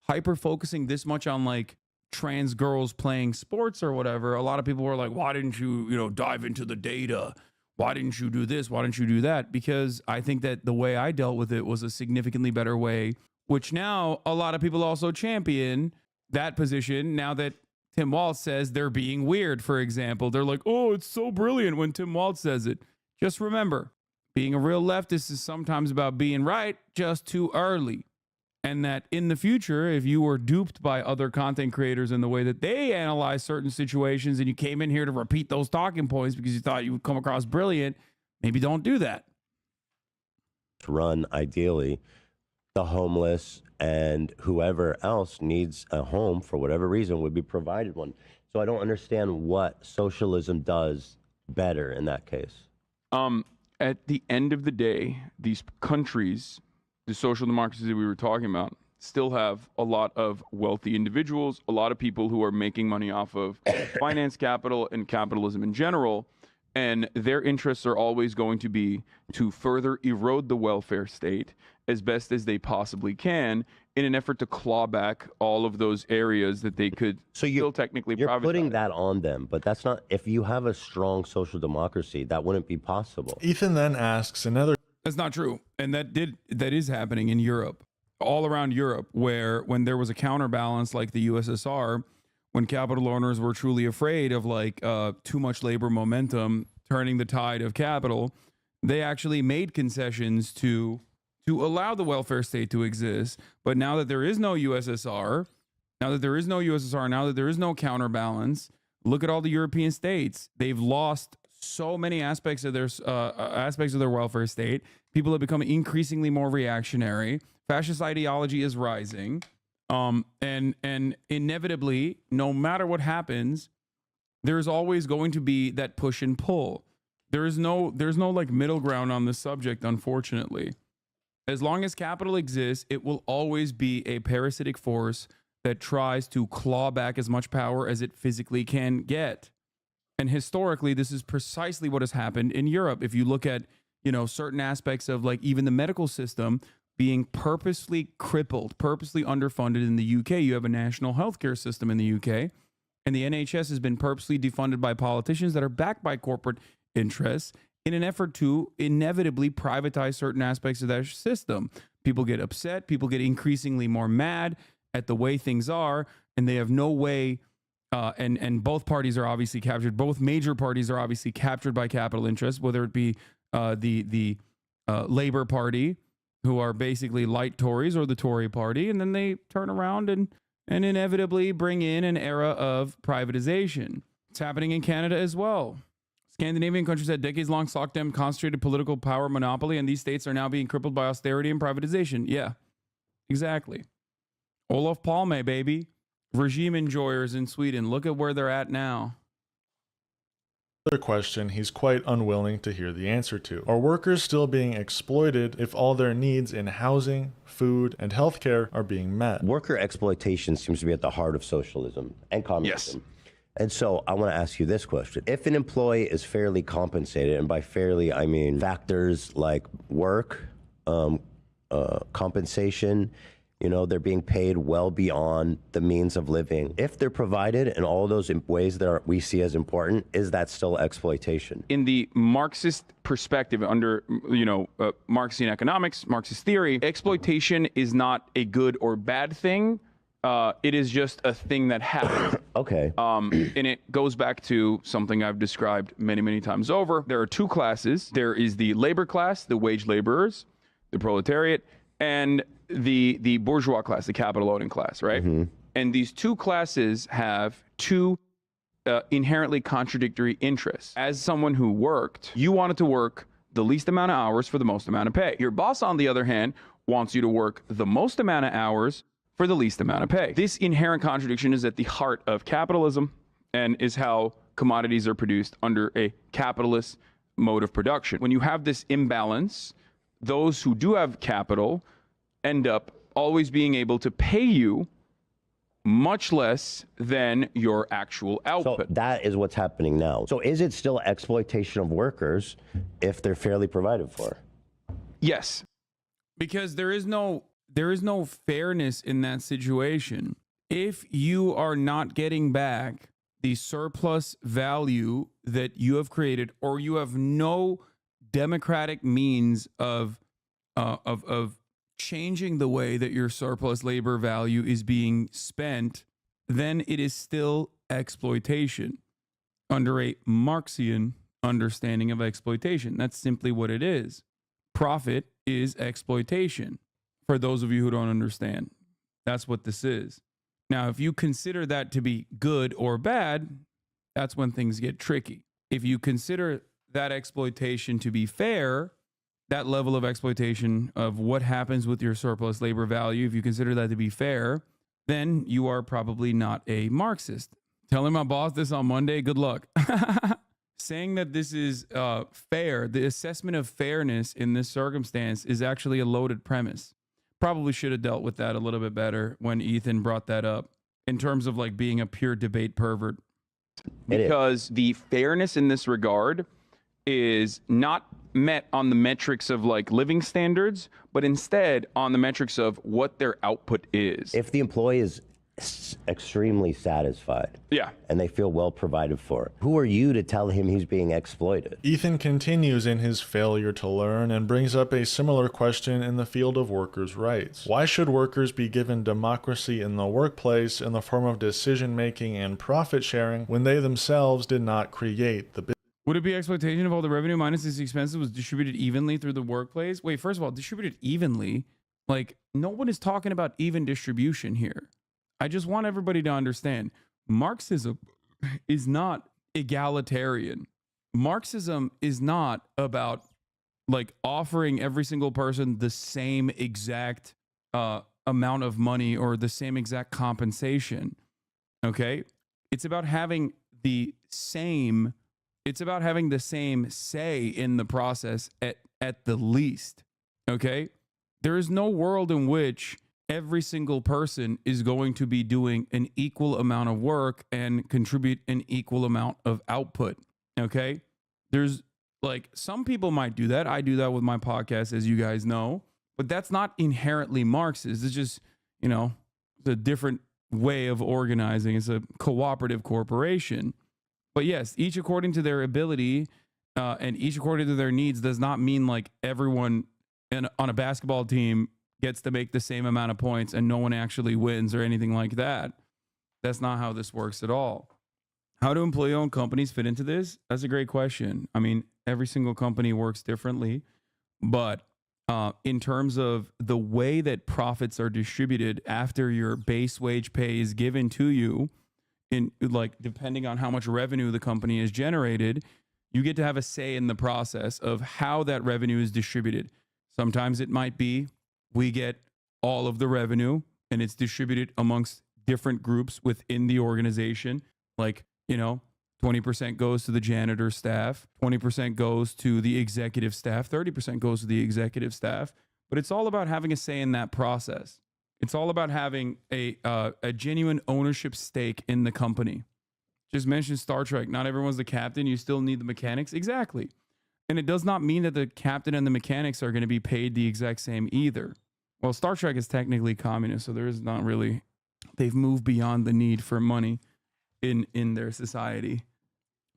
hyper focusing this much on like trans girls playing sports or whatever, a lot of people were like, why didn't you, dive into the data? Why didn't you do this? Why didn't you do that? Because I think that the way I dealt with it was a significantly better way, which now a lot of people also champion that position. Now that Tim Walz says they're being weird, for example, they're like, oh, it's so brilliant when Tim Walz says it. Just remember, being a real leftist is sometimes about being right just too early. And that in the future, if you were duped by other content creators in the way that they analyze certain situations and you came in here to repeat those talking points because you thought you would come across brilliant, maybe don't do that. Run, ideally, the homeless and whoever else needs a home for whatever reason would be provided one. So I don't understand what socialism does better in that case. At the end of the day, these countries, the social democracies that we were talking about, still have a lot of wealthy individuals, a lot of people who are making money off of finance capital and capitalism in general, and their interests are always going to be to further erode the welfare state as best as they possibly can in an effort to claw back all of those areas that they could still technically privatize. You're putting that on them, but that's not, if you have a strong social democracy, that wouldn't be possible. Ethan then asks another. That's not true. And that is happening in Europe, all around Europe, where when there was a counterbalance like the USSR, when capital owners were truly afraid of like too much labor momentum turning the tide of capital, they actually made concessions to allow the welfare state to exist. But now that there is no USSR, now that there is no counterbalance, look at all the European states. They've lost so many aspects of their welfare state. People have become increasingly more reactionary. Fascist ideology is rising. And inevitably, no matter what happens, there's always going to be that push and pull. There's no like middle ground on this subject, unfortunately. As long as capital exists, it will always be a parasitic force that tries to claw back as much power as it physically can get. And historically, this is precisely what has happened in Europe. If you look at, certain aspects of like even the medical system being purposely crippled, purposely underfunded in the UK, you have a national healthcare system in the UK, and the NHS has been purposely defunded by politicians that are backed by corporate interests in an effort to inevitably privatize certain aspects of that system. People get upset, people get increasingly more mad at the way things are, and they have no way, and both parties are obviously captured. Both major parties are obviously captured by capital interests, whether it be the Labour Party, who are basically light Tories, or the Tory Party, and then they turn around and inevitably bring in an era of privatization. It's happening in Canada as well. Scandinavian countries had decades-long socked-down concentrated political power monopoly, and these states are now being crippled by austerity and privatization. Yeah, exactly. Olof Palme, baby. Regime enjoyers in Sweden. Look at where they're at now. Another question he's quite unwilling to hear the answer to. Are workers still being exploited if all their needs in housing, food, and healthcare are being met? Worker exploitation seems to be at the heart of socialism and communism. Yes. And so I want to ask you this question. If an employee is fairly compensated, and by fairly, I mean factors like work, compensation, they're being paid well beyond the means of living. If they're provided in all those ways that we see as important, is that still exploitation? In the Marxist perspective, under Marxian economics, Marxist theory, exploitation is not a good or bad thing. It is just a thing that happens. Okay. And it goes back to something I've described many, many times over. There are two classes. There is the labor class, the wage laborers, the proletariat, and the bourgeois class, the capital owning class, right? Mm-hmm. And these two classes have two inherently contradictory interests. As someone who worked, you wanted to work the least amount of hours for the most amount of pay. Your boss, on the other hand, wants you to work the most amount of hours for the least amount of pay. This inherent contradiction is at the heart of capitalism and is how commodities are produced under a capitalist mode of production. When you have this imbalance, those who do have capital end up always being able to pay you much less than your actual output. So that is what's happening now. So is it still exploitation of workers if they're fairly provided for? Yes. Because there is no there is no fairness in that situation. If you are not getting back the surplus value that you have created, or you have no democratic means of changing the way that your surplus labor value is being spent, then it is still exploitation under a Marxian understanding of exploitation. That's simply what it is. Profit is exploitation. For those of you who don't understand, that's what this is. Now, if you consider that to be good or bad, that's when things get tricky. If you consider that exploitation to be fair, that level of exploitation of what happens with your surplus labor value, if you consider that to be fair, then you are probably not a Marxist. Telling my boss this on Monday, good luck. Saying that this is fair, the assessment of fairness in this circumstance is actually a loaded premise. Probably should have dealt with that a little bit better when Ethan brought that up in terms of like being a pure debate pervert. Because the fairness in this regard is not met on the metrics of like living standards, but instead on the metrics of what their output is. If the employee is extremely satisfied, yeah, and they feel well provided for, who are you to tell him he's being exploited? Ethan continues in his failure to learn and brings up a similar question in the field of workers' rights. Why should workers be given democracy in the workplace in the form of decision-making and profit sharing when they themselves did not create the business? Would it be exploitation if all the revenue minus its expenses was distributed evenly through the workplace? Wait, first of all, distributed evenly? Like, no one is talking about even distribution here. I just want everybody to understand, Marxism is not egalitarian. Marxism is not about like offering every single person the same exact amount of money or the same exact compensation. Okay? It's about having the same say in the process at the least. Okay? There is no world in which every single person is going to be doing an equal amount of work and contribute an equal amount of output. Okay? There's like, some people might do that. I do that with my podcast, as you guys know, but that's not inherently Marxist. It's just, you know, it's a different way of organizing. It's a cooperative corporation. But yes, each according to their ability and each according to their needs does not mean like everyone on a basketball team gets to make the same amount of points and no one actually wins or anything like that. That's not how this works at all. How do employee-owned companies fit into this? That's a great question. I mean, every single company works differently, but in terms of the way that profits are distributed after your base wage pay is given to you, in like depending on how much revenue the company has generated, you get to have a say in the process of how that revenue is distributed. Sometimes it might be we get all of the revenue and it's distributed amongst different groups within the organization. Like, you know, 20% goes to the janitor staff, 20% goes to the executive staff, 30% goes to the executive staff. But it's all about having a say in that process. It's all about having a genuine ownership stake in the company. Just mentioned Star Trek. Not everyone's the captain. You still need the mechanics. Exactly. And it does not mean that the captain and the mechanics are going to be paid the exact same either. Well, Star Trek is technically communist, so there is not really, they've moved beyond the need for money in their society.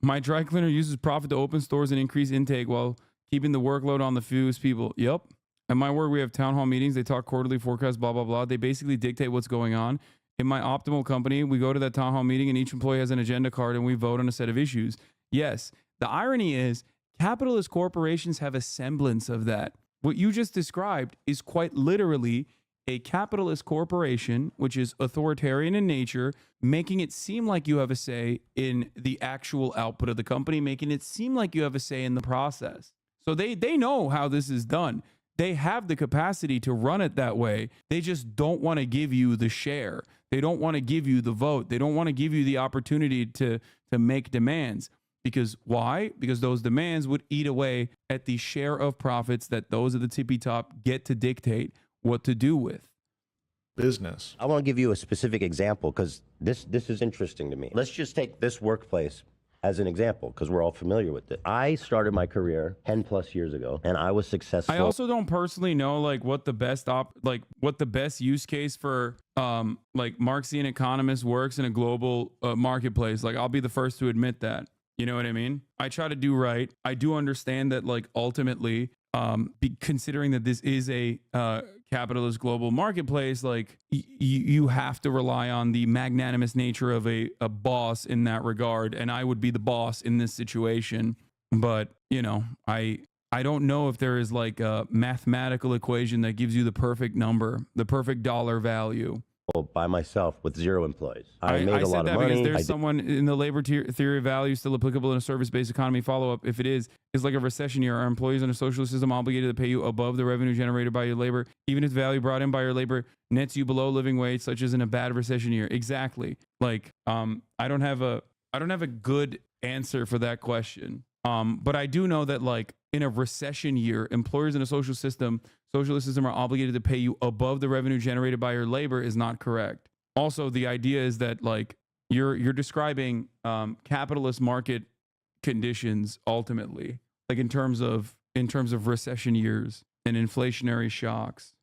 My dry cleaner uses profit to open stores and increase intake while keeping the workload on the fewest people. Yep. At my work, we have town hall meetings. They talk quarterly forecasts, blah, blah, blah. They basically dictate what's going on. In my optimal company, we go to that town hall meeting and each employee has an agenda card and we vote on a set of issues. Yes. The irony is, capitalist corporations have a semblance of that. What you just described is quite literally a capitalist corporation, which is authoritarian in nature, making it seem like you have a say in the actual output of the company, making it seem like you have a say in the process. So they know how this is done. They have the capacity to run it that way. They just don't want to give you the share. They don't want to give you the vote. They don't want to give you the opportunity to make demands. Because why? Because those demands would eat away at the share of profits that those at the tippy top get to dictate what to do with. Business. I want to give you a specific example because this is interesting to me. Let's just take this workplace as an example, because we're all familiar with it. I started my career 10 plus years ago, and I was successful. I also don't personally know like what the best use case for like Marxian economists works in a global marketplace. Like I'll be the first to admit that. You know what I mean? I try to do right. I do understand that like ultimately, considering that this is a capitalist global marketplace, like you have to rely on the magnanimous nature of a boss in that regard. And I would be the boss in this situation. But, you know, I don't know if there is like a mathematical equation that gives you the perfect number, the perfect dollar value. By myself with 0 employees. I made a lot of money. Because there's someone in the labor theory of value still applicable in a service-based economy. Follow-up, if it is like a recession year. Are employees in a socialist system obligated to pay you above the revenue generated by your labor, even if the value brought in by your labor nets you below living wage, such as in a bad recession year? Exactly. Like, I don't have a good answer for that question. But I do know that like in a recession year, employers in a socialist system are obligated to pay you above the revenue generated by your labor is not correct. Also, the idea is that like you're describing capitalist market conditions ultimately, like in terms of recession years and inflationary shocks.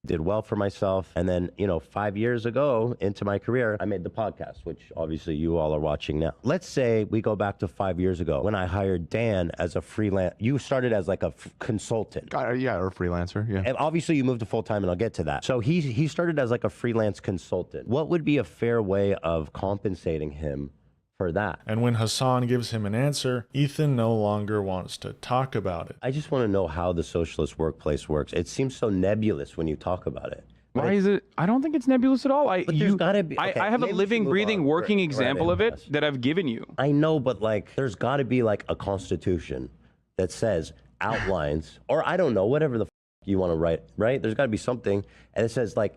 Did well for myself. And then, 5 years ago into my career, I made the podcast, which obviously you all are watching now. Let's say we go back to 5 years ago when I hired Dan as a freelance. You started as like a consultant. Yeah, or a freelancer. Yeah. And obviously you moved to full time, and I'll get to that. So he started as like a freelance consultant. What would be a fair way of compensating him for that? And when Hasan gives him an answer, Ethan no longer wants to talk about it. I just want to know how the socialist workplace works. It seems so nebulous when you talk about it. Why is it? I don't think it's nebulous at all. There's gotta be. Okay, I have a living, breathing, working example of it that I've given you. I know, but like, there's got to be like a constitution that says, outlines, or I don't know, whatever the you want to write, right? There's got to be something, and it says like,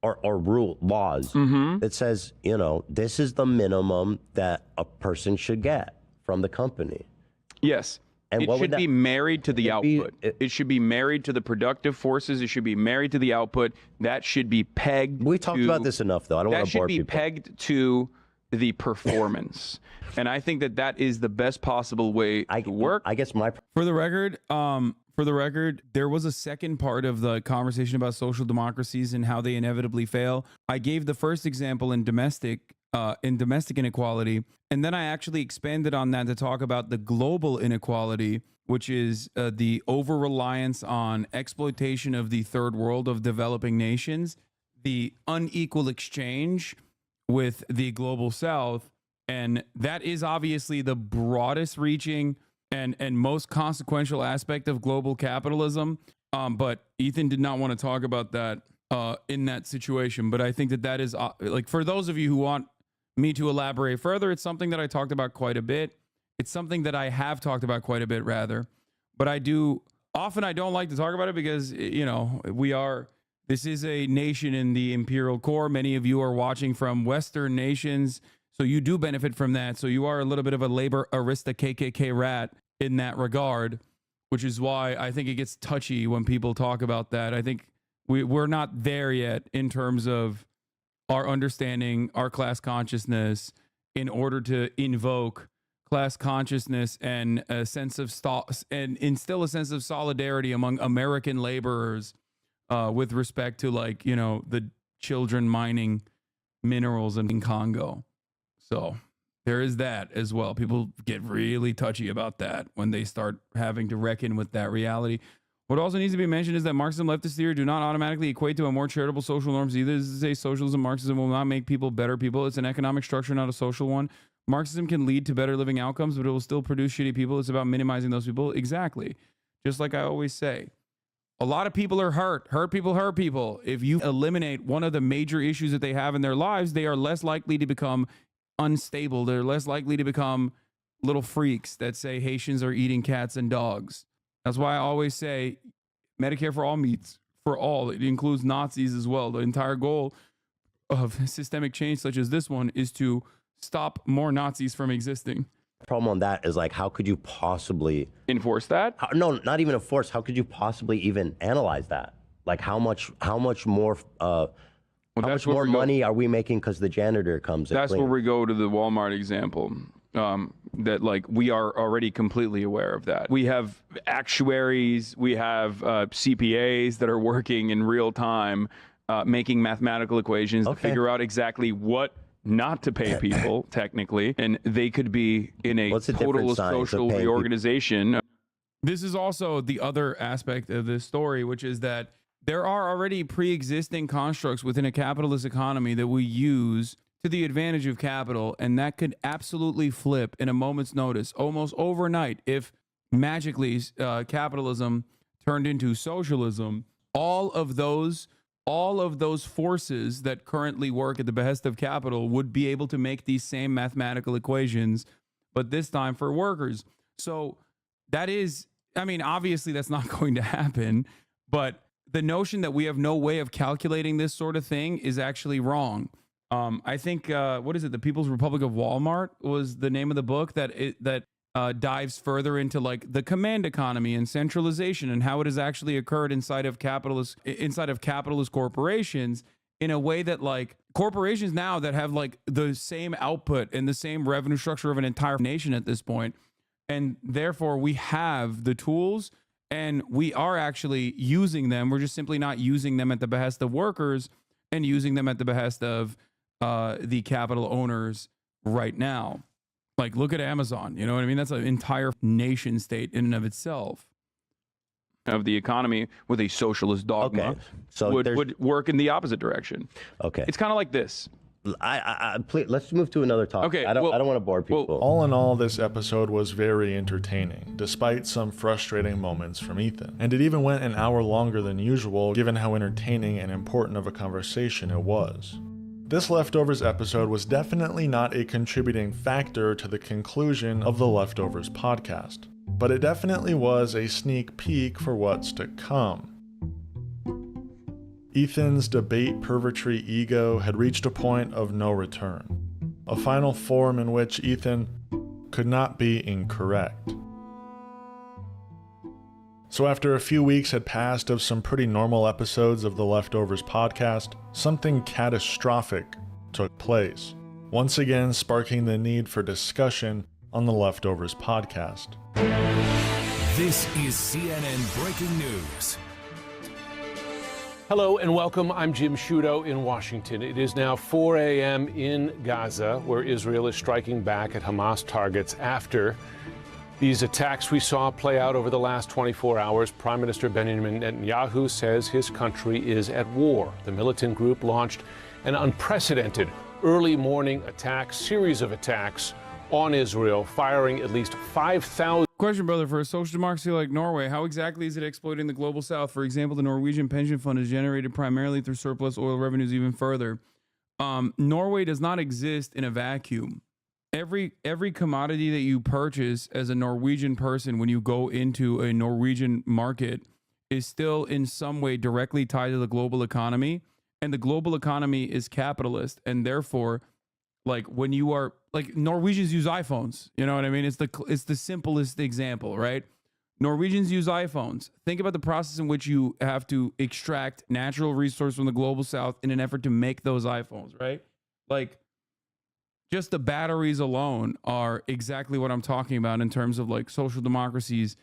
or rule laws that says, this is the minimum that a person should get from the company. Yes. And it should be married to the output. It should be married to the productive forces. It should be married to the output. That should be pegged. We talked about this enough, though. I don't want to bore people. That should be pegged to the performance. And I think that is the best possible way to work. I guess For the record, there was a second part of the conversation about social democracies and how they inevitably fail. I gave the first example in domestic inequality, and then I actually expanded on that to talk about the global inequality, which is the over-reliance on exploitation of the third world of developing nations, the unequal exchange with the global south, and that is obviously the broadest reaching and most consequential aspect of global capitalism. But Ethan did not want to talk about that in that situation. But I think that is like, for those of you who want me to elaborate further, it's something that I talked about quite a bit. It's something that I have talked about quite a bit, rather. But I don't like to talk about it because, this is a nation in the imperial core. Many of you are watching from Western nations, so you do benefit from that. So you are a little bit of a labor arista KKK rat in that regard, which is why I think it gets touchy when people talk about that. I think we're not there yet in terms of our understanding our class consciousness in order to invoke class consciousness and a sense of and instill a sense of solidarity among American laborers with respect to the children mining minerals in Congo. So there is that as well. People get really touchy about that when they start having to reckon with that reality. What also needs to be mentioned is that Marxism leftist theory do not automatically equate to a more charitable social norms either. This is a socialism. Marxism will not make people better people. It's an economic structure, not a social one. Marxism can lead to better living outcomes, but it will still produce shitty people. It's about minimizing those people. Exactly. Just like I always say. A lot of people are hurt. Hurt people hurt people. If you eliminate one of the major issues that they have in their lives, they are less likely to become unstable. They're less likely to become little freaks that say Haitians are eating cats and dogs. That's why I always say Medicare for all means for all. It includes Nazis as well. The entire goal of systemic change such as this one is to stop more Nazis from existing. Problem on that is like, how could you possibly enforce that? No, not even enforce. How could you possibly even analyze that? Like how much more money are we making because the janitor comes in? That's where we go to the Walmart example. that like we are already completely aware of that. We have actuaries, we have CPAs that are working in real time, making mathematical equations to figure out exactly what not to pay people technically, and they could be in a total social reorganization. This is also the other aspect of this story, which is that there are already pre-existing constructs within a capitalist economy that we use to the advantage of capital, and that could absolutely flip in a moment's notice, almost overnight, if magically capitalism turned into socialism. All of those forces that currently work at the behest of capital would be able to make these same mathematical equations, but this time for workers. So that is, I mean, obviously that's not going to happen, but the notion that we have no way of calculating this sort of thing is actually wrong. I think, what is it? The People's Republic of Walmart was the name of the book that dives further into like the command economy and centralization and how it has actually occurred inside of capitalist corporations in a way that like corporations now that have like the same output and the same revenue structure of an entire nation at this point. And therefore we have the tools and we are actually using them. We're just simply not using them at the behest of workers and using them at the behest of the capital owners right now. Like, look at Amazon. You know what I mean? That's an entire nation state in and of itself. Of the economy with a socialist dogma would work in the opposite direction. Okay. It's kind of like this. Please, let's move to another topic. Okay, I don't want to bore people. All in all, this episode was very entertaining, despite some frustrating moments from Ethan. And it even went an hour longer than usual, given how entertaining and important of a conversation it was. This Leftovers episode was definitely not a contributing factor to the conclusion of the Leftovers podcast, but it definitely was a sneak peek for what's to come. Ethan's debate purgatory ego had reached a point of no return, a final form in which Ethan could not be incorrect. So after a few weeks had passed of some pretty normal episodes of the Leftovers podcast, something catastrophic took place, once again sparking the need for discussion on the Leftovers podcast. This is CNN Breaking News. Hello and welcome. I'm Jim Sciutto in Washington. It is now 4 a.m. in Gaza, where Israel is striking back at Hamas targets after these attacks we saw play out over the last 24 hours. Prime Minister Benjamin Netanyahu says his country is at war. The militant group launched an unprecedented early morning series of attacks on Israel, firing at least 5,000. Question, brother, for a social democracy like Norway, how exactly is it exploiting the global south? For example, the Norwegian pension fund is generated primarily through surplus oil revenues. Even further, Norway does not exist in a vacuum. Every commodity that you purchase as a Norwegian person when you go into a Norwegian market is still in some way directly tied to the global economy, and the global economy is capitalist, and therefore, like when you are like Norwegians use iPhones, you know what I mean? It's the simplest example, right? Norwegians use iPhones. Think about the process in which you have to extract natural resources from the global south in an effort to make those iPhones, right? Like, just the batteries alone are exactly what I'm talking about in terms of like social democracies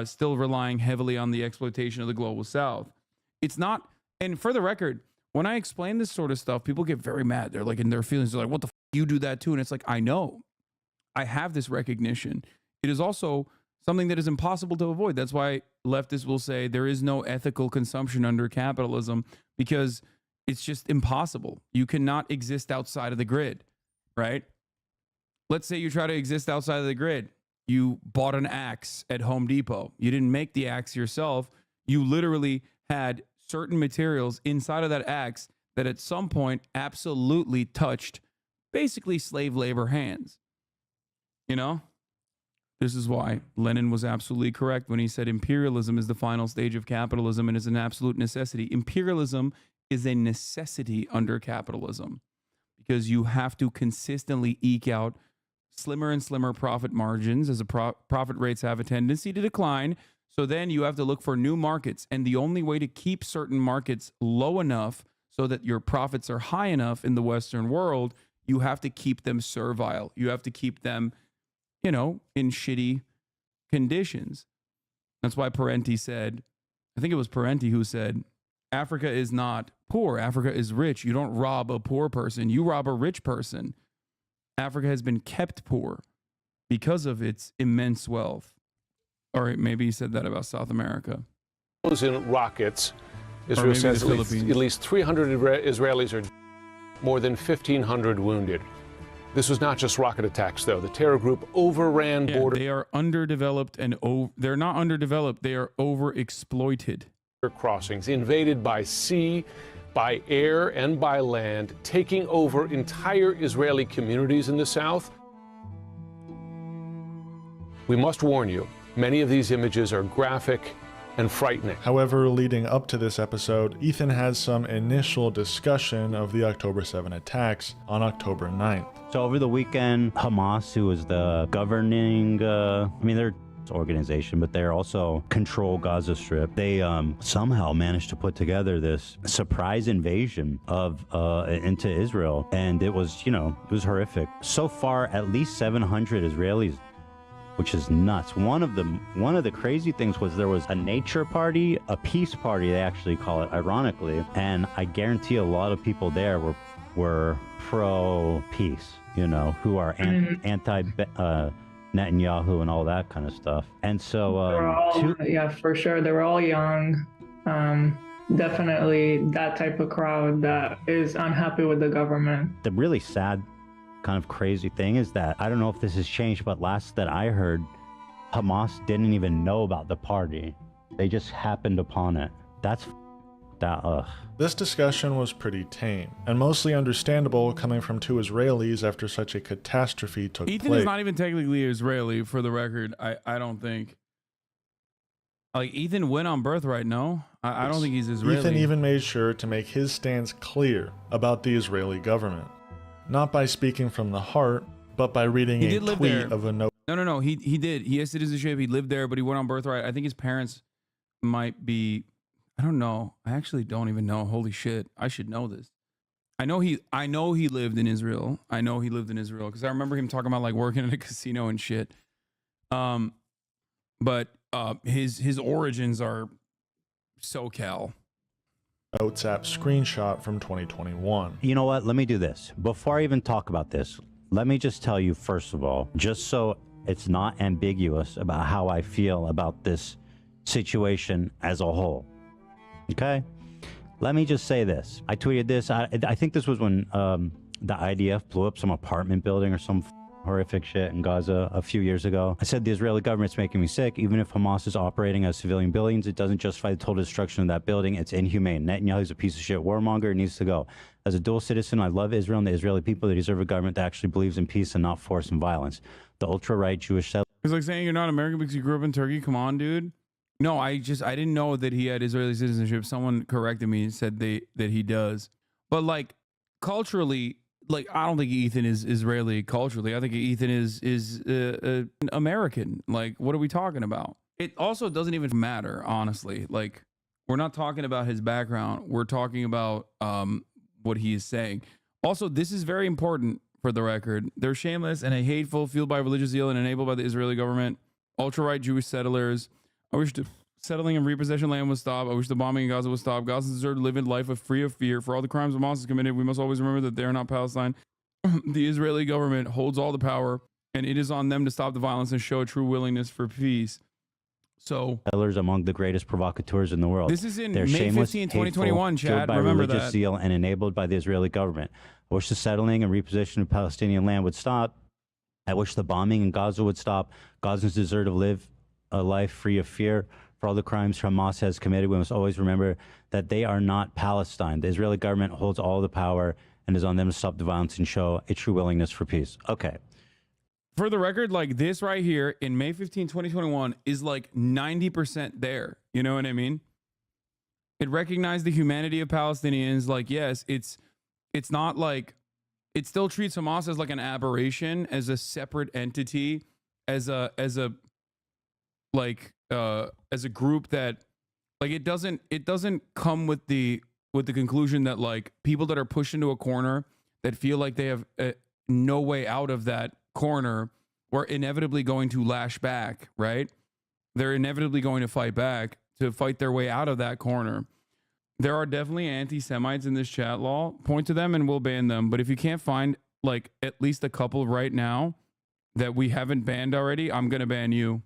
still relying heavily on the exploitation of the global south. It's not, and for the record, when I explain this sort of stuff, people get very mad. They're like in their feelings. They're like, what the f***, you do that too? And it's like, I know. I have this recognition. It is also something that is impossible to avoid. That's why leftists will say there is no ethical consumption under capitalism, because it's just impossible. You cannot exist outside of the grid. Right? Let's say you try to exist outside of the grid. You bought an axe at Home Depot. You didn't make the axe yourself. You literally had certain materials inside of that axe that at some point absolutely touched basically slave labor hands. You know? This is why Lenin was absolutely correct when he said imperialism is the final stage of capitalism and is an absolute necessity. Imperialism is a necessity under capitalism, because you have to consistently eke out slimmer and slimmer profit margins as profit rates have a tendency to decline. So then you have to look for new markets. And the only way to keep certain markets low enough so that your profits are high enough in the Western world, You have to keep them servile. You have to keep them, you know, in shitty conditions. That's why Parenti said, I think it was Parenti who said, Africa is not poor. Africa is rich. You don't rob a poor person. You rob a rich person. Africa has been kept poor because of its immense wealth. Or maybe he said that about South America. In rockets, Israel says at least 300 Israelis are more than 1,500 wounded. This was not just rocket attacks, though. The terror group overran border. They are underdeveloped and they're not underdeveloped. They are overexploited. Crossings invaded by sea, by air, and by land, taking over entire Israeli communities in the south. We must warn you, many of these images are graphic and frightening. However, leading up to this episode, Ethan has some initial discussion of the October 7 attacks on October 9th. So over the weekend, Hamas, who is the governing, they're organization, but they're also control Gaza Strip. They somehow managed to put together this surprise invasion of into Israel, and it was horrific. So far, at least 700 Israelis, which is nuts. One of the crazy things was there was a nature party, a peace party, they actually call it, ironically, and I guarantee a lot of people there were pro peace, who are anti Netanyahu and all that kind of stuff. And so yeah, for sure, they were all young. Definitely that type of crowd that is unhappy with the government. The really sad kind of crazy thing is that, I don't know if this has changed, but last that I heard, Hamas didn't even know about the party. They just happened upon it. This discussion was pretty tame, and mostly understandable coming from two Israelis after such a catastrophe took place. Ethan is not even technically Israeli, for the record. I don't think. Like, Ethan went on birthright, no? I don't think he's Israeli. Ethan even made sure to make his stance clear about the Israeli government. Not by speaking from the heart, but by reading a tweet of a note. No. He did. He has citizenship. He lived there, but he went on birthright. I think his parents might be... I don't know. I actually don't even know. Holy shit. I should know this. I know he lived in Israel. I know he lived in Israel because I remember him talking about like working in a casino and shit. But his origins are SoCal. Notes app screenshot from 2021. You know what? Let me do this. Before I even talk about this, let me just tell you, first of all, just so it's not ambiguous about how I feel about this situation as a whole. Okay, let me just say this. I tweeted this. I think this was when the IDF blew up some apartment building or some horrific shit in Gaza a few years ago. I said the Israeli government's making me sick. Even if Hamas is operating as civilian buildings, it doesn't justify the total destruction of that building. It's inhumane. Netanyahu's a piece of shit warmonger. It needs to go. As a dual citizen, I love Israel and the Israeli people. They deserve a government that actually believes in peace and not force and violence. The ultra-right Jewish settlers. It's like saying you're not American because you grew up in Turkey. Come on, dude. No, I didn't know that he had Israeli citizenship. Someone corrected me and said that he does. But like culturally, like I don't think Ethan is Israeli culturally. I think Ethan is American. Like, what are we talking about? It also doesn't even matter, honestly. Like, we're not talking about his background. We're talking about what he is saying. Also, this is very important for the record. They're shameless and hateful, fueled by religious zeal and enabled by the Israeli government. Ultra-right Jewish settlers. I wish the settling and repossession land would stop. I wish the bombing in Gaza would stop. Gazans deserve to live in life free of fear. For all the crimes Hamas has committed, we must always remember that they are not Palestine. The Israeli government holds all the power, and it is on them to stop the violence and show a true willingness for peace. So, settlers among the greatest provocateurs in the world. This is in May 15, 2021, Chad. Fueled by Remember religious that. zeal and enabled by the Israeli government. I wish the settling and repossession of Palestinian land would stop. I wish the bombing in Gaza would stop. Gazans deserve to live a life free of fear. For all the crimes Hamas has committed, we must always remember that they are not Palestine. The Israeli government holds all the power and is on them to stop the violence and show a true willingness for peace. Okay. For the record, like this right here in May 15, 2021 is like 90% there. You know what I mean? It recognized the humanity of Palestinians. Like, yes, it's not like, it still treats Hamas as like an aberration, as a separate entity, as a group that, like, it doesn't come with the conclusion that like people that are pushed into a corner that feel like they have no way out of that corner were inevitably going to lash back, right? They're inevitably going to fight back to fight their way out of that corner. There are definitely anti-Semites in this chat law. Point to them and we'll ban them. But if you can't find like at least a couple right now that we haven't banned already, I'm going to ban you.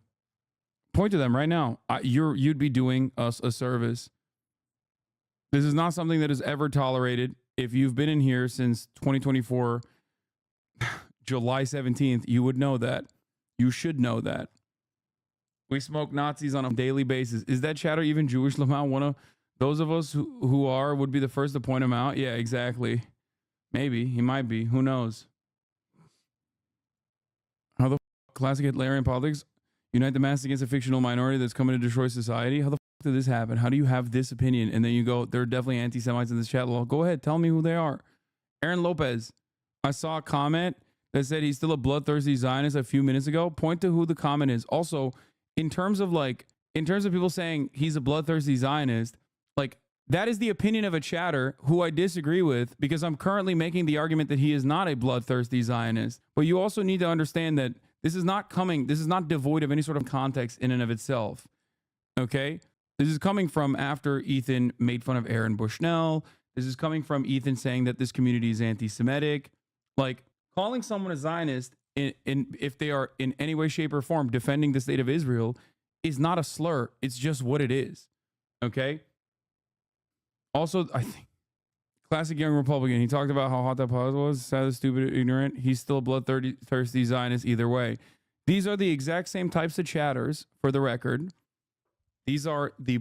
Point to them right now. You'd be doing us a service. This is not something that is ever tolerated. If you've been in here since 2024, July 17th, you would know that. You should know that. We smoke Nazis on a daily basis. Is that chatter even Jewish, Lamau? One of those of us who are would be the first to point him out? Yeah, exactly. Maybe. He might be. Who knows? How the classic Hitlerian politics unite the mass against a fictional minority that's coming to destroy society? How the did this happen? How do you have this opinion? And then you go, there are definitely anti-Semites in this chat. Well, go ahead. Tell me who they are. Aaron Lopez. I saw a comment that said he's still a bloodthirsty Zionist a few minutes ago. Point to who the comment is. Also, in terms of people saying he's a bloodthirsty Zionist, like that is the opinion of a chatter who I disagree with because I'm currently making the argument that he is not a bloodthirsty Zionist. But you also need to understand that this is not devoid of any sort of context in and of itself. Okay? This is coming from after Ethan made fun of Aaron Bushnell. This is coming from Ethan saying that this community is anti-Semitic. Like calling someone a Zionist if they are in any way, shape, or form defending the state of Israel is not a slur. It's just what it is. Okay? Also, I think classic young Republican, he talked about how hot that pause was, sad, stupid, ignorant. He's still a bloodthirsty Zionist either way. These are the exact same types of chatters, for the record. These are the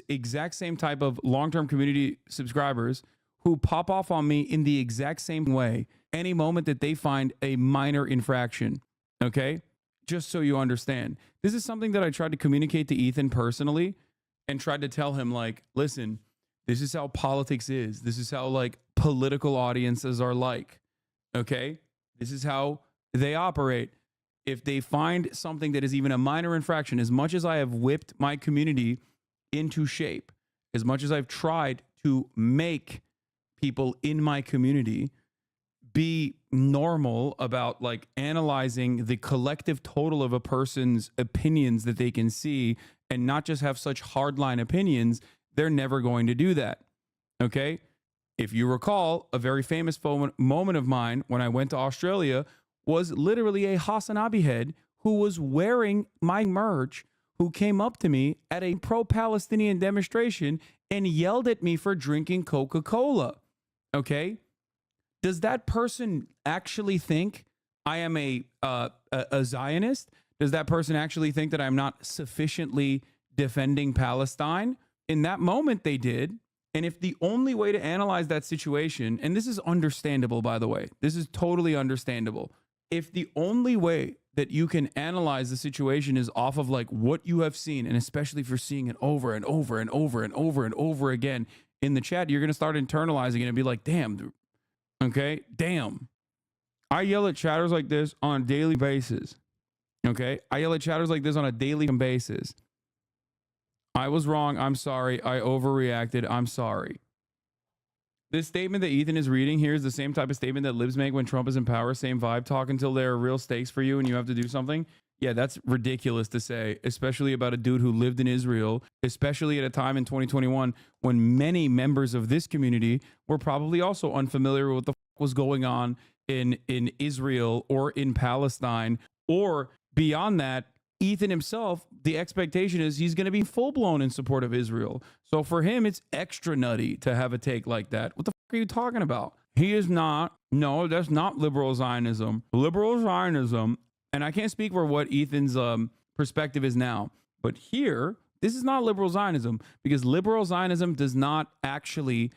exact same type of long-term community subscribers who pop off on me in the exact same way any moment that they find a minor infraction. Okay? Just so you understand. This is something that I tried to communicate to Ethan personally and tried to tell him, like, listen, this is how politics is. This is how, like, political audiences are like. Okay? This is how they operate. If they find something that is even a minor infraction, as much as I have whipped my community into shape, as much as I've tried to make people in my community be normal about like analyzing the collective total of a person's opinions that they can see and not just have such hardline opinions, they're never going to do that. Okay? If you recall, a very famous moment of mine when I went to Australia was literally a Hasanabi head who was wearing my merch, who came up to me at a pro-Palestinian demonstration and yelled at me for drinking Coca-Cola. Okay? Does that person actually think I am a Zionist? Does that person actually think that I'm not sufficiently defending Palestine? In that moment, they did. And if the only way to analyze that situation, and this is understandable, by the way, this is totally understandable. If the only way that you can analyze the situation is off of like what you have seen, and especially if you're seeing it over and over and over and over and over again in the chat, you're going to start internalizing it and be like, damn, okay, damn. I yell at chatters like this on a daily basis. Okay, I yell at chatters like this on a daily basis. I was wrong. I'm sorry. I overreacted. I'm sorry. This statement that Ethan is reading here is the same type of statement that libs make when Trump is in power. Same vibe. Talk until there are real stakes for you and you have to do something. Yeah, that's ridiculous to say, especially about a dude who lived in Israel, especially at a time in 2021 when many members of this community were probably also unfamiliar with what the fuck was going on in Israel or in Palestine, or beyond that, Ethan himself, the expectation is he's going to be full-blown in support of Israel. So for him, it's extra nutty to have a take like that. What the fuck are you talking about? He is not. No, that's not liberal Zionism. Liberal Zionism, and I can't speak for what Ethan's perspective is now, but here, this is not liberal Zionism because liberal Zionism does not actually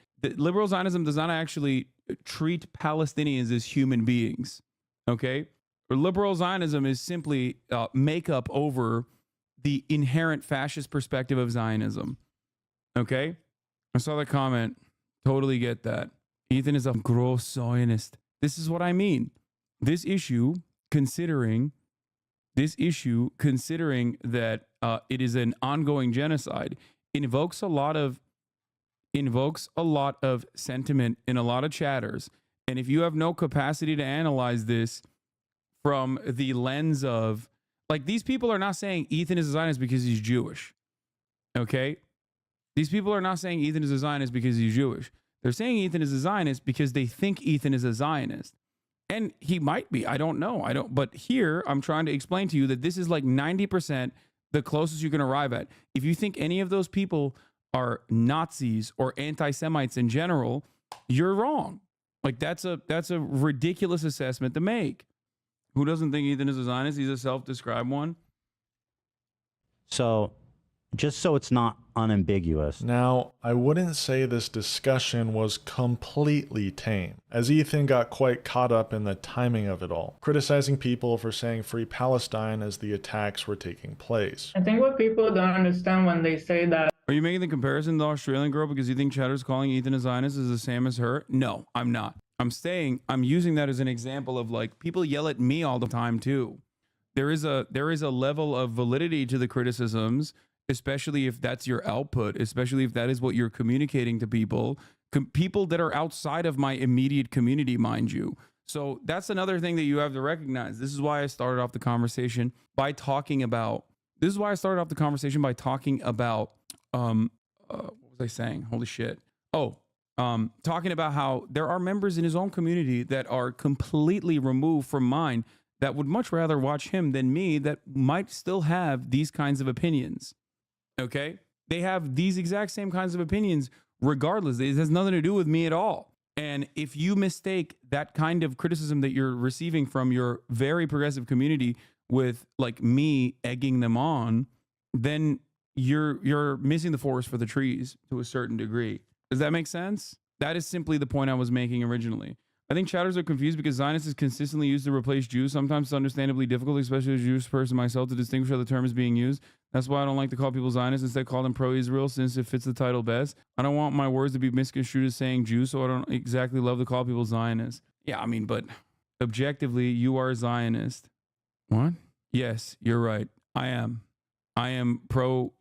treat Palestinians as human beings. Okay? Liberal Zionism is simply makeup over the inherent fascist perspective of Zionism. Okay? I saw that comment. Totally get that. Ethan is a gross Zionist. This is what I mean. This issue, considering that it is an ongoing genocide, invokes a lot of sentiment in a lot of chatters. And if you have no capacity to analyze this from the lens of, like, these people are not saying Ethan is a Zionist because he's Jewish. Okay? These people are not saying Ethan is a Zionist because he's Jewish. They're saying Ethan is a Zionist because they think Ethan is a Zionist. And he might be. I don't know. But here, I'm trying to explain to you that this is like 90% the closest you can arrive at. If you think any of those people are Nazis or anti-Semites in general, you're wrong. Like, that's a ridiculous assessment to make. Who doesn't think Ethan is a Zionist? He's a self-described one. So, just so it's not unambiguous. Now, I wouldn't say this discussion was completely tame, as Ethan got quite caught up in the timing of it all, criticizing people for saying Free Palestine as the attacks were taking place. I think what people don't understand when they say that. Are you making the comparison to the Australian girl because you think Chatter's calling Ethan a Zionist is the same as her? No, I'm not. I'm using that as an example of, like, people yell at me all the time too. There is a level of validity to the criticisms, especially if that's your output, especially if that is what you're communicating to people, people that are outside of my immediate community, mind you. So that's another thing that you have to recognize. This is why I started off the conversation by talking about, talking about, what was I saying? Holy shit. Talking about how there are members in his own community that are completely removed from mine that would much rather watch him than me, that might still have these kinds of opinions. Okay? They have these exact same kinds of opinions regardless. It has nothing to do with me at all. And if you mistake that kind of criticism that you're receiving from your very progressive community with, like, me egging them on, then you're missing the forest for the trees to a certain degree. Does that make sense? That is simply the point I was making originally. I think chatters are confused because Zionist is consistently used to replace Jews. Sometimes it's understandably difficult, especially as a Jewish person myself, to distinguish how the term is being used. That's why I don't like to call people Zionists. Instead, call them pro-Israel since it fits the title best. I don't want my words to be misconstrued as saying Jew, so I don't exactly love to call people Zionists. Yeah, I mean, but objectively, you are a Zionist. What? Yes, you're right. I am. I am pro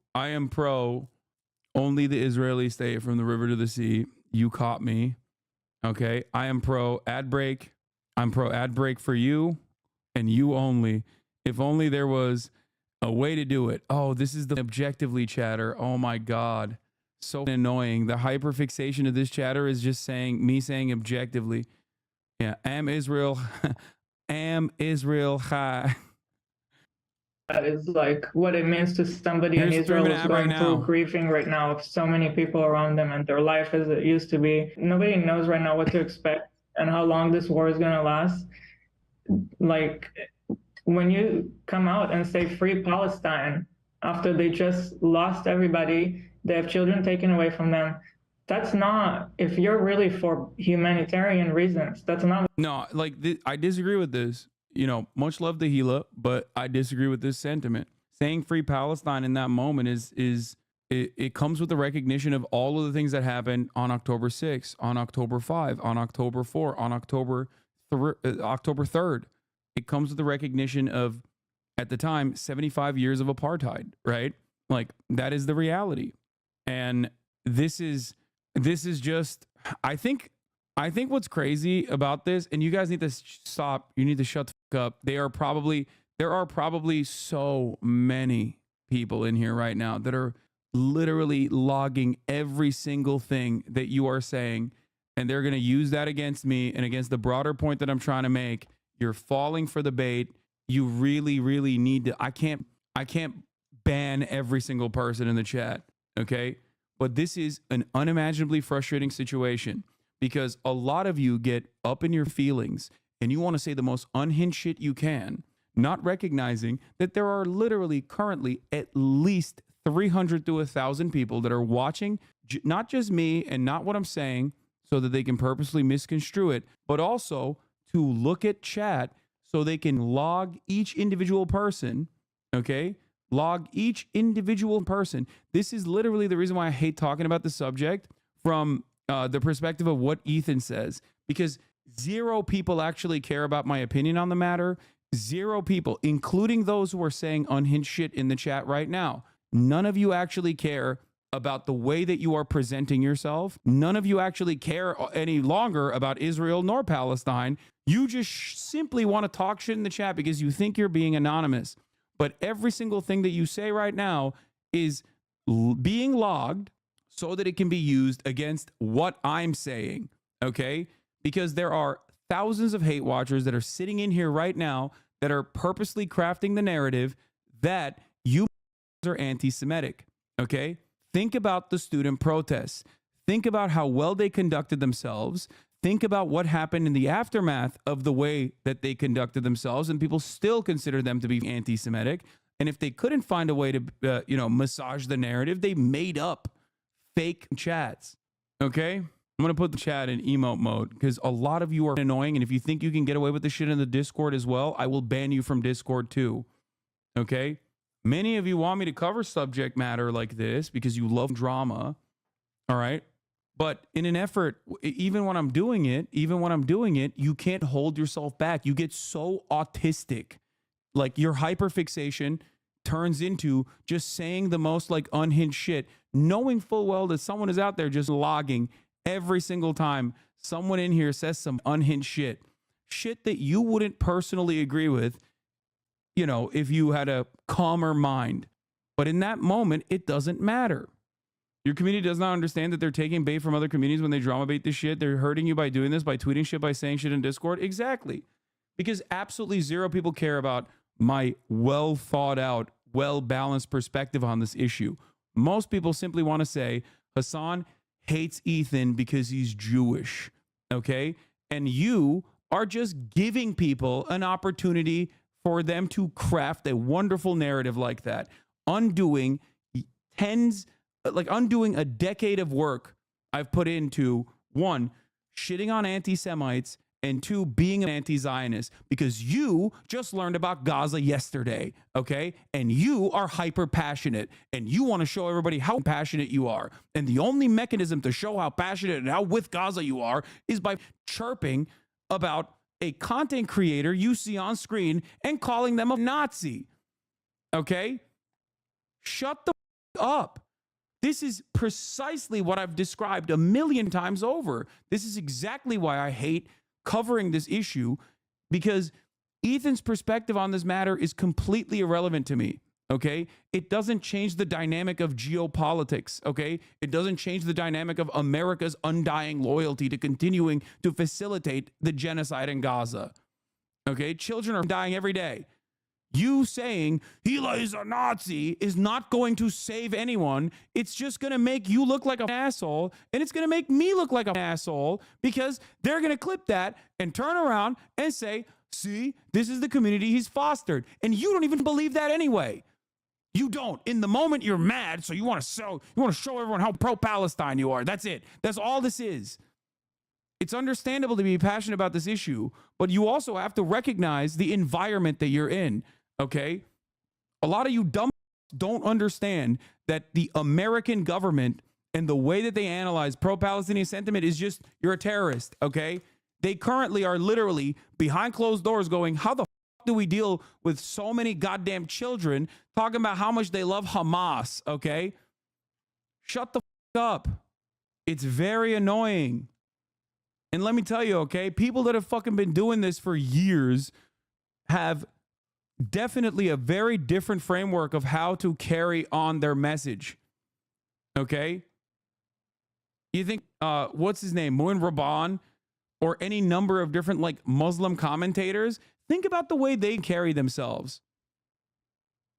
only the Israeli state from the river to the sea. You caught me. Okay, I am pro ad break. I'm pro ad break for you and you only. If only there was a way to do it. Oh, this is the objectively chatter. Oh my God. So annoying. The hyperfixation of this chatter is just me saying objectively. Yeah, am Israel. Am Israel high. That is like what it means to somebody in Israel who's going through grieving right now of so many people around them and their life as it used to be. Nobody knows right now what to expect and how long this war is going to last. Like, when you come out and say Free Palestine after they just lost everybody, they have children taken away from them. That's not, if you're really for humanitarian reasons, that's not. No, like, I disagree with this. You know, much love to Gila, but I disagree with this sentiment. Saying Free Palestine in that moment it comes with the recognition of all of the things that happened on October 6th, on October 5, on October 4, on October 3rd. It comes with the recognition of, at the time, 75 years of apartheid, right? Like, that is the reality. And this is just, I think what's crazy about this, and you guys need to stop, you need to shut the fuck up. There are probably so many people in here right now that are literally logging every single thing that you are saying, and they're going to use that against me and against the broader point that I'm trying to make. You're falling for the bait. You really, really need to, I can't ban every single person in the chat, okay? But this is an unimaginably frustrating situation, because a lot of you get up in your feelings and you want to say the most unhinged shit you can, not recognizing that there are literally currently at least 300 to 1,000 people that are watching, not just me and not what I'm saying, so that they can purposely misconstrue it, but also to look at chat so they can log each individual person, okay? Log each individual person. This is literally the reason why I hate talking about the subject from the perspective of what Ethan says, because 0 people actually care about my opinion on the matter. 0 people, including those who are saying unhinged shit in the chat right now. None of you actually care about the way that you are presenting yourself. None of you actually care any longer about Israel nor Palestine. You just simply want to talk shit in the chat because you think you're being anonymous. But every single thing that you say right now is being logged so that it can be used against what I'm saying, okay? Because there are thousands of hate watchers that are sitting in here right now that are purposely crafting the narrative that you are anti-Semitic, okay? Think about the student protests. Think about how well they conducted themselves. Think about what happened in the aftermath of the way that they conducted themselves, and people still consider them to be anti-Semitic. And if they couldn't find a way to, massage the narrative, they made up fake chats, okay? I'm going to put the chat in emote mode because a lot of you are annoying, and if you think you can get away with this shit in the Discord as well, I will ban you from Discord too, okay? Many of you want me to cover subject matter like this because you love drama, all right? But in an effort, even when I'm doing it, you can't hold yourself back. You get so autistic. Like your hyperfixation turns into just saying the most like unhinged shit, knowing full well that someone is out there just logging every single time someone in here says some unhinged shit that you wouldn't personally agree with, if you had a calmer mind. But in that moment, it doesn't matter. Your community does not understand that they're taking bait from other communities when they drama bait this shit. They're hurting you by doing this, by tweeting shit, by saying shit in Discord. Exactly. Because absolutely zero people care about my well thought out, well balanced perspective on this issue. Most people simply want to say Hasan hates Ethan because he's Jewish. Okay. And you are just giving people an opportunity for them to craft a wonderful narrative like that, undoing a decade of work I've put into, one, shitting on anti-Semites, and two, being an anti-Zionist, because you just learned about Gaza yesterday, okay? And you are hyper passionate, and you want to show everybody how passionate you are. And the only mechanism to show how passionate and how with Gaza you are is by chirping about a content creator you see on screen and calling them a Nazi, okay? Shut the up. This is precisely what I've described a million times over. This is exactly why I hate covering this issue, because Ethan's perspective on this matter is completely irrelevant to me, okay? It doesn't change the dynamic of geopolitics, okay? It doesn't change the dynamic of America's undying loyalty to continuing to facilitate the genocide in Gaza, okay? Children are dying every day. You saying Hila is a Nazi is not going to save anyone. It's just going to make you look like an asshole, and it's going to make me look like an asshole, because they're going to clip that and turn around and say, see, this is the community he's fostered. And you don't even believe that anyway. You don't. In the moment, you're mad, so you want to show everyone how pro-Palestine you are. That's it. That's all this is. It's understandable to be passionate about this issue, but you also have to recognize the environment that you're in. Okay, a lot of you dumb don't understand that the American government and the way that they analyze pro-Palestinian sentiment is just, you're a terrorist, okay? They currently are literally behind closed doors going, how the fuck do we deal with so many goddamn children talking about how much they love Hamas, okay? Shut the fuck up. It's very annoying. And let me tell you, okay, people that have fucking been doing this for years have definitely a very different framework of how to carry on their message. Okay? You think, what's his name? Muin Rabban, or any number of different like Muslim commentators, think about the way they carry themselves.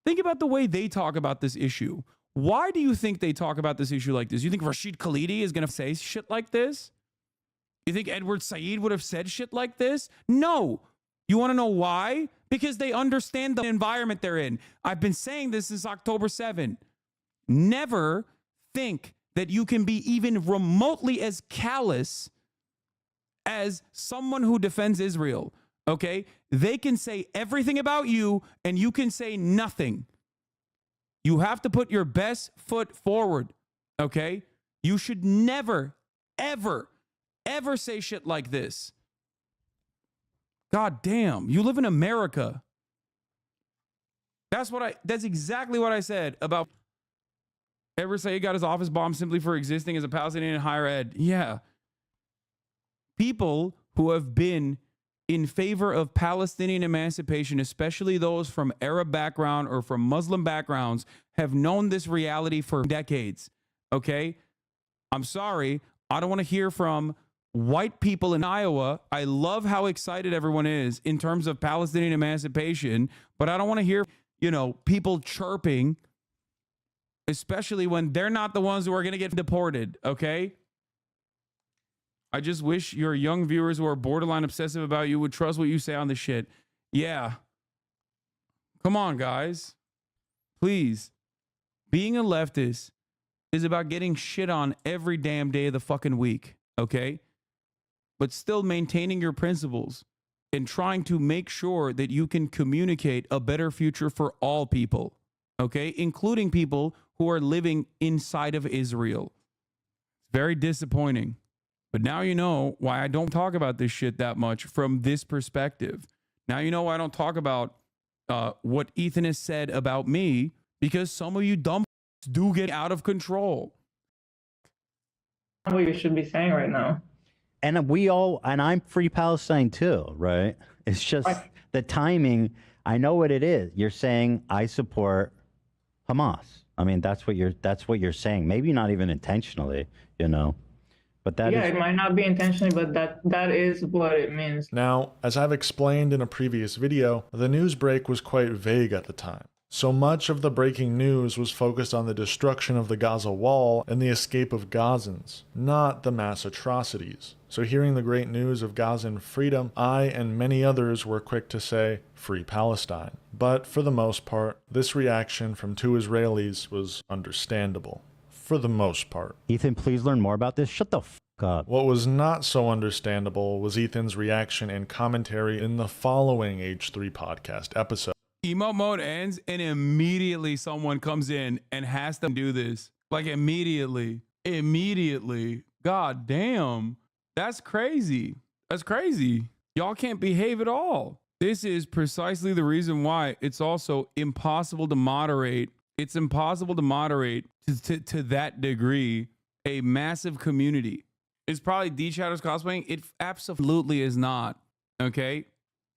Think about the way they talk about this issue. Why do you think they talk about this issue like this? You think Rashid Khalidi is going to say shit like this? You think Edward Said would have said shit like this? No. You want to know why? Because they understand the environment they're in. I've been saying this since October 7. Never think that you can be even remotely as callous as someone who defends Israel, okay? They can say everything about you and you can say nothing. You have to put your best foot forward, okay? You should never, ever, ever say shit like this. God damn, you live in America. That's exactly what I said about, Ever say he got his office bombed simply for existing as a Palestinian in higher ed? Yeah. People who have been in favor of Palestinian emancipation, especially those from Arab background or from Muslim backgrounds, have known this reality for decades. Okay? I'm sorry. I don't want to hear from white people in Iowa. I love how excited everyone is in terms of Palestinian emancipation, but I don't want to hear, people chirping, especially when they're not the ones who are going to get deported, okay? I just wish your young viewers who are borderline obsessive about you would trust what you say on this shit. Yeah. Come on, guys. Please. Being a leftist is about getting shit on every damn day of the fucking week, okay? But still maintaining your principles and trying to make sure that you can communicate a better future for all people, okay? Including people who are living inside of Israel. It's very disappointing. But now you know why I don't talk about this shit that much from this perspective. Now you know why I don't talk about what Ethan has said about me, because some of you dumb do get out of control. What you should be saying right now. And I'm free Palestine too, right? It's just the timing. I know what it is. You're saying I support Hamas. I mean, that's what you're saying. Maybe not even intentionally, But that it might not be intentionally, but that is what it means. Now, as I've explained in a previous video, the news break was quite vague at the time. So much of the breaking news was focused on the destruction of the Gaza wall and the escape of Gazans, not the mass atrocities. So hearing the great news of Gazan freedom, I and many others were quick to say, free Palestine. But for the most part, this reaction from two Israelis was understandable. For the most part. Ethan, please learn more about this. Shut the f up. What was not so understandable was Ethan's reaction and commentary in the following H3 podcast episode. Emote mode ends and immediately someone comes in and has to do this. Like immediately. God damn. That's crazy. That's crazy. Y'all can't behave at all. This is precisely the reason why it's also impossible to moderate. It's impossible to moderate to that degree a massive community. It's probably D Shadows cosplaying. It absolutely is not. Okay?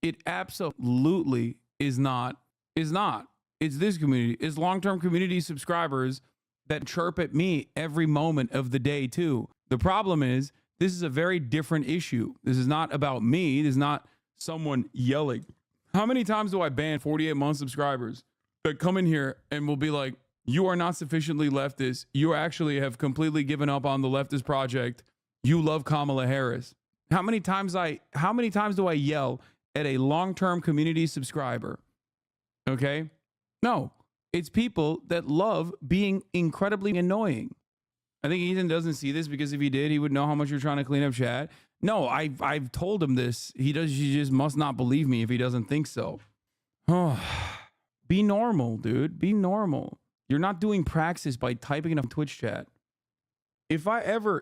It absolutely is not. It's this community. It's long-term community subscribers that chirp at me every moment of the day too. The problem is this is a very different issue. This is not about me. This is not someone yelling. How many times do I ban 48-month subscribers that come in here and will be like, you are not sufficiently leftist. You actually have completely given up on the leftist project. You love Kamala Harris. How many times do I yell at a long-term community subscriber? Okay? No, it's people that love being incredibly annoying. I think Ethan doesn't see this because if he did, he would know how much you're trying to clean up chat. No, I've told him this. He just must not believe me if he doesn't think so. Oh, be normal, dude. Be normal. You're not doing praxis by typing in a Twitch chat. If I ever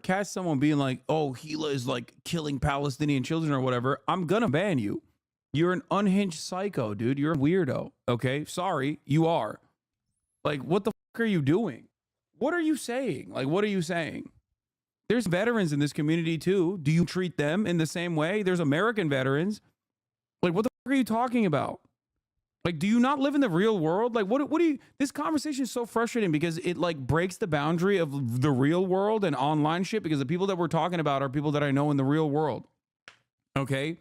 catch someone being like, oh, Gila is like killing Palestinian children or whatever, I'm gonna ban you. You're an unhinged psycho, dude. You're a weirdo. Okay? Sorry, you are. Like, what the fuck are you doing? What are you saying? Like, what are you saying? There's veterans in this community too. Do you treat them in the same way? There's American veterans. Like, what the fuck are you talking about? Like, do you not live in the real world? Like, what do you, this conversation is so frustrating because it like breaks the boundary of the real world and online shit, because the people that we're talking about are people that I know in the real world. Okay?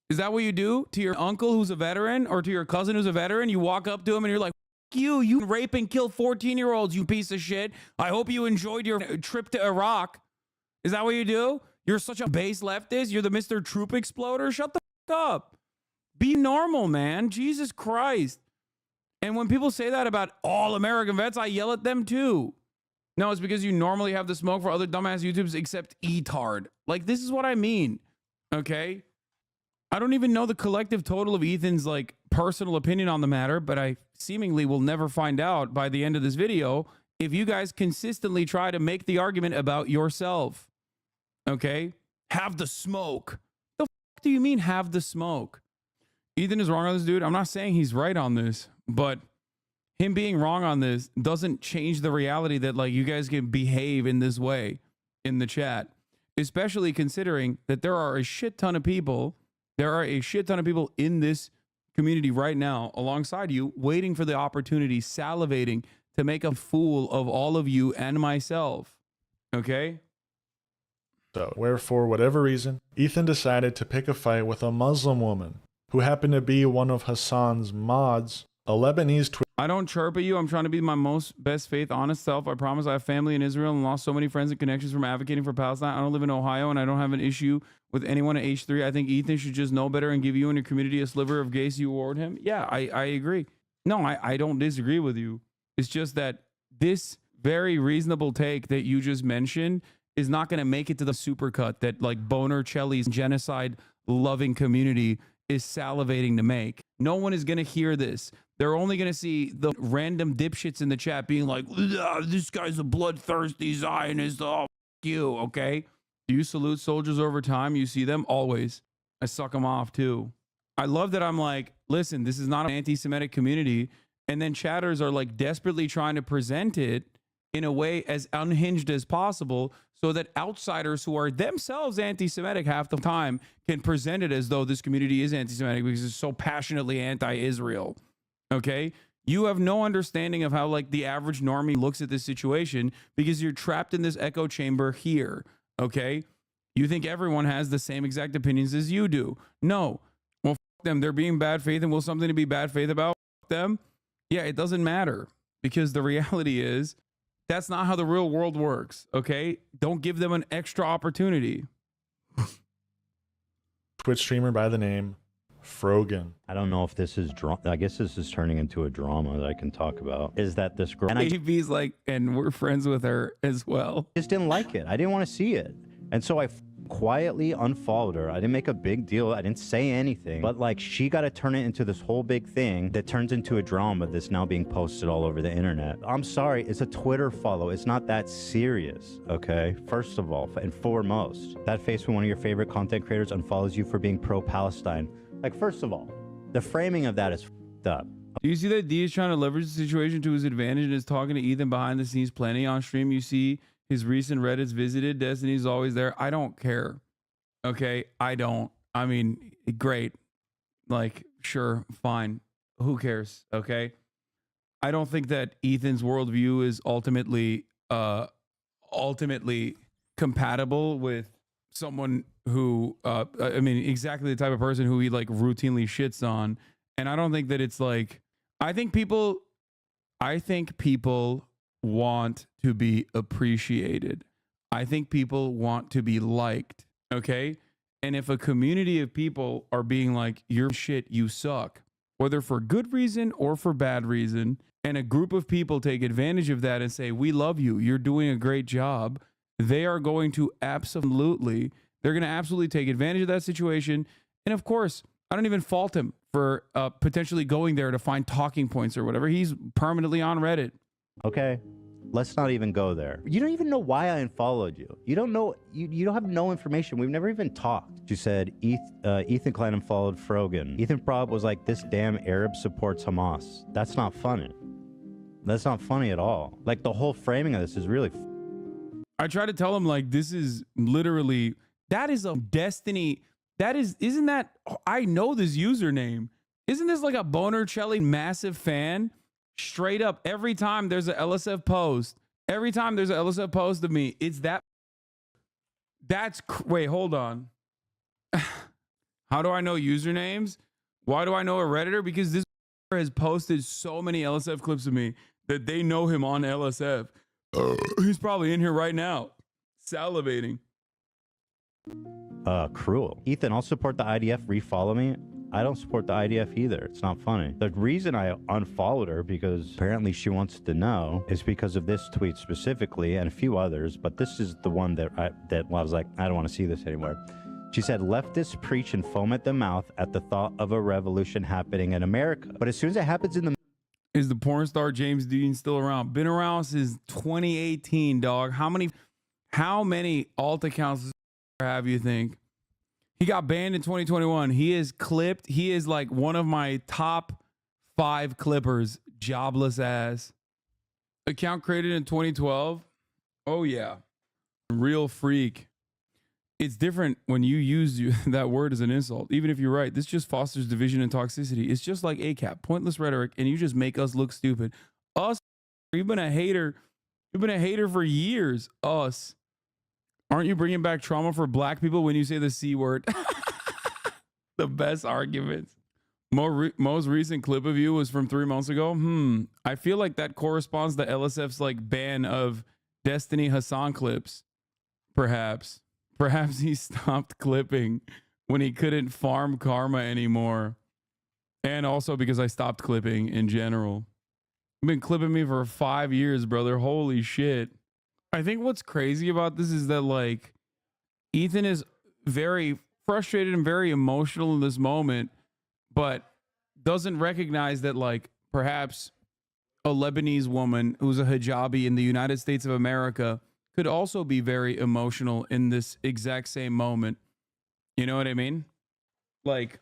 Is that what you do to your uncle who's a veteran or to your cousin who's a veteran? You walk up to him and you're like, you rape and kill 14-year-olds, you piece of shit. I hope you enjoyed your trip to Iraq. Is that what you do? You're such a base leftist. You're the Mr. Troop Exploder. Shut the fuck up. Be normal, man. Jesus Christ. And when people say that about all American vets, I yell at them too. No, it's because you normally have the smoke for other dumbass YouTubers except Etard. Like, this is what I mean. Okay? I don't even know the collective total of Ethan's like personal opinion on the matter, but I seemingly will never find out by the end of this video if you guys consistently try to make the argument about yourself. Okay? Have the smoke. The fuck do you mean have the smoke? Ethan is wrong on this, dude. I'm not saying he's right on this, but him being wrong on this doesn't change the reality that like you guys can behave in this way in the chat, especially considering that there are a shit ton of people. There are a shit ton of people in this community right now alongside you, waiting for the opportunity, salivating to make a fool of all of you and myself. Okay? So, where for whatever reason, Ethan decided to pick a fight with a Muslim woman who happened to be one of Hasan's mods, a Lebanese Twitter. I don't chirp at you. I'm trying to be my most best faith, honest self. I promise I have family in Israel and lost so many friends and connections from advocating for Palestine. I don't live in Ohio and I don't have an issue with anyone at H3. I think Ethan should just know better and give you and your community a sliver of grace you award him. Yeah, I agree. No, I don't disagree with you. It's just that this very reasonable take that you just mentioned is not going to make it to the supercut that like Boner Chelly's genocide loving community is salivating to make. No one is going to hear this. They're only going to see the random dipshits in the chat being like, this guy's a bloodthirsty Zionist. Oh, f you. Okay. Do you salute soldiers over time? You see them always. I suck them off too. I love that I'm like, listen, this is not an anti-Semitic community. And then chatters are like desperately trying to present it in a way as unhinged as possible so that outsiders who are themselves anti-Semitic half the time can present it as though this community is anti-Semitic because it's so passionately anti-Israel. Okay? You have no understanding of how like the average normie looks at this situation because you're trapped in this echo chamber here. Okay? You think everyone has the same exact opinions as you do. No. Well, f them. They're being bad faith and will something to be bad faith about f them? Yeah, it doesn't matter because the reality is that's not how the real world works, okay? Don't give them an extra opportunity. Twitch streamer by the name Frogan. I don't know if this is I guess this is turning into a drama that I can talk about. Is that this girl? And AB's like, and we're friends with her as well. I just didn't like it. I didn't want to see it. And so I quietly unfollowed her. I didn't make a big deal. I didn't say anything. But like she got to turn it into this whole big thing that turns into a drama that's now being posted all over the internet. I'm sorry. It's a Twitter follow. It's not that serious. Okay. First of all, and foremost, that face when one of your favorite content creators unfollows you for being pro-Palestine. Like, first of all, the framing of that is f***ed up. Do you see that D is trying to leverage the situation to his advantage and is talking to Ethan behind the scenes plenty on stream? You see his recent Reddits visited. Destiny's always there. I don't care. Okay. I don't. I mean, great. Like, sure, fine. Who cares? Okay. I don't think that Ethan's worldview is ultimately compatible with someone who, I mean, exactly the type of person who he like routinely shits on. And I don't think that it's like, I think people want to be appreciated. I think people want to be liked. Okay. And if a community of people are being like, you're shit, you suck, whether for good reason or for bad reason, and a group of people take advantage of that and say, we love you, you're doing a great job, they are going to absolutely take advantage of that situation. And of course, I don't even fault him for potentially going there to find talking points or whatever. He's permanently on Reddit. Okay, let's not even go there. You don't even know why I unfollowed you. You don't know, you don't have no information. We've never even talked. You said Ethan Klein unfollowed Frogan. Ethan Prob was like, this damn Arab supports Hamas. That's not funny. That's not funny at all. Like, the whole framing of this is really... I try to tell him, like, this is literally, that is a destiny. That is, isn't that, I know this username. Isn't this like a Boner Chelly massive fan? Straight up, every time there's a LSF post, of me, it's that. Wait, hold on. How do I know usernames? Why do I know a Redditor? Because this has posted so many LSF clips of me that they know him on LSF. He's probably in here right now, salivating. Cruel. Ethan, I'll support the IDF. Refollow me. I don't support the IDF either. It's not funny. The reason I unfollowed her, because apparently she wants to know, is because of this tweet specifically and a few others. But this is the one that I was like, I don't want to see this anymore. She said, leftists preach and foam at the mouth at the thought of a revolution happening in America. But as soon as it happens in the... Is the porn star James Dean still around? Been around since 2018, dog. How many alt accounts does have, you think? He got banned in 2021. He is clipped. He is like one of my top 5 clippers Jobless ass. Account created in 2012. Oh yeah. Real freak. It's different when you use that word as an insult. Even if you're right, this just fosters division and toxicity. It's just like ACAP, pointless rhetoric, and you just make us look stupid. Us, you've been a hater. You've been a hater for years. Us. Aren't you bringing back trauma for black people when you say the C word? The best arguments. Most recent clip of you was from 3 months ago. I feel like that corresponds to LSF's like ban of Destiny Hasan clips. Perhaps he stopped clipping when he couldn't farm karma anymore. And also because I stopped clipping in general. You've been clipping me for 5 years, brother. Holy shit. I think what's crazy about this is that like Ethan is very frustrated and very emotional in this moment, but doesn't recognize that like perhaps a Lebanese woman who's a hijabi in the United States of America could also be very emotional in this exact same moment. You know what I mean? Like,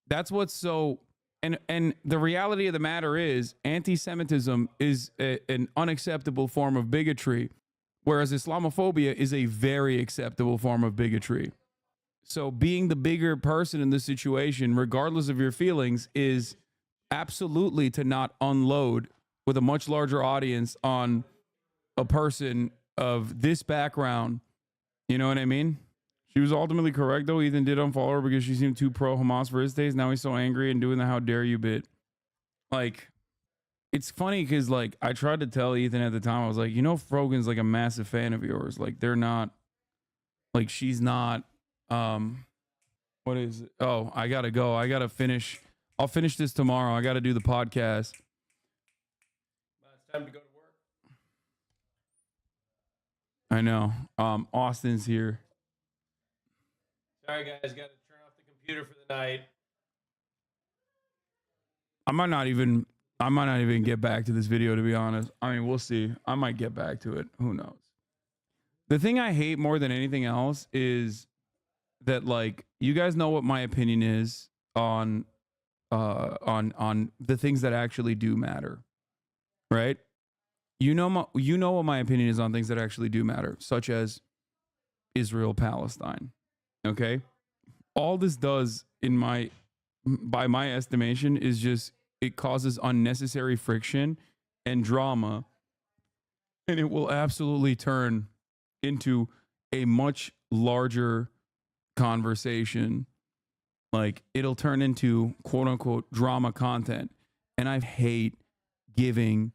that's what's so... And the reality of the matter is anti-Semitism is an unacceptable form of bigotry, whereas Islamophobia is a very acceptable form of bigotry. So being the bigger person in this situation, regardless of your feelings, is absolutely to not unload with a much larger audience on a person of this background. You know what I mean? She was ultimately correct, though. Ethan did unfollow her because she seemed too pro-Hamas for his taste. Now he's so angry and doing the how dare you bit. Like, it's funny because, like, I tried to tell Ethan at the time, I was like, you know, Frogan's, like, a massive fan of yours. Like, they're not, like, she's not, what is it? Oh, I gotta go. I gotta finish. I'll finish this tomorrow. I gotta do the podcast. It's time to go to work. I know. Austin's here. Sorry, guys, got to turn off the computer for the night. I might not even get back to this video, to be honest. I mean, we'll see. I might get back to it. Who knows? The thing I hate more than anything else is that, like, you guys know what my opinion is on the things that actually do matter, right? You know what my opinion is on things that actually do matter, such as Israel, Palestine. Okay, all this does by my estimation is just it causes unnecessary friction and drama, and it will absolutely turn into a much larger conversation. Like, it'll turn into quote unquote drama content, and I hate giving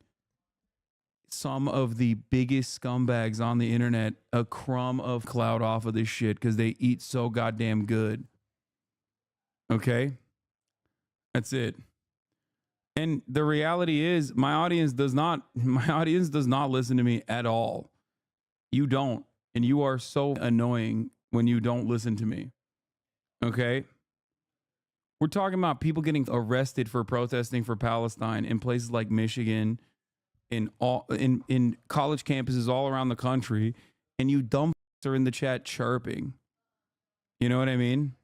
some of the biggest scumbags on the internet a crumb of clout off of this shit because they eat so goddamn good. Okay? That's it. And the reality is my audience does not listen to me at all. You don't. And you are so annoying when you don't listen to me. Okay? We're talking about people getting arrested for protesting for Palestine in places like Michigan, in college campuses all around the country, and you dumb are in the chat chirping. You know what I mean?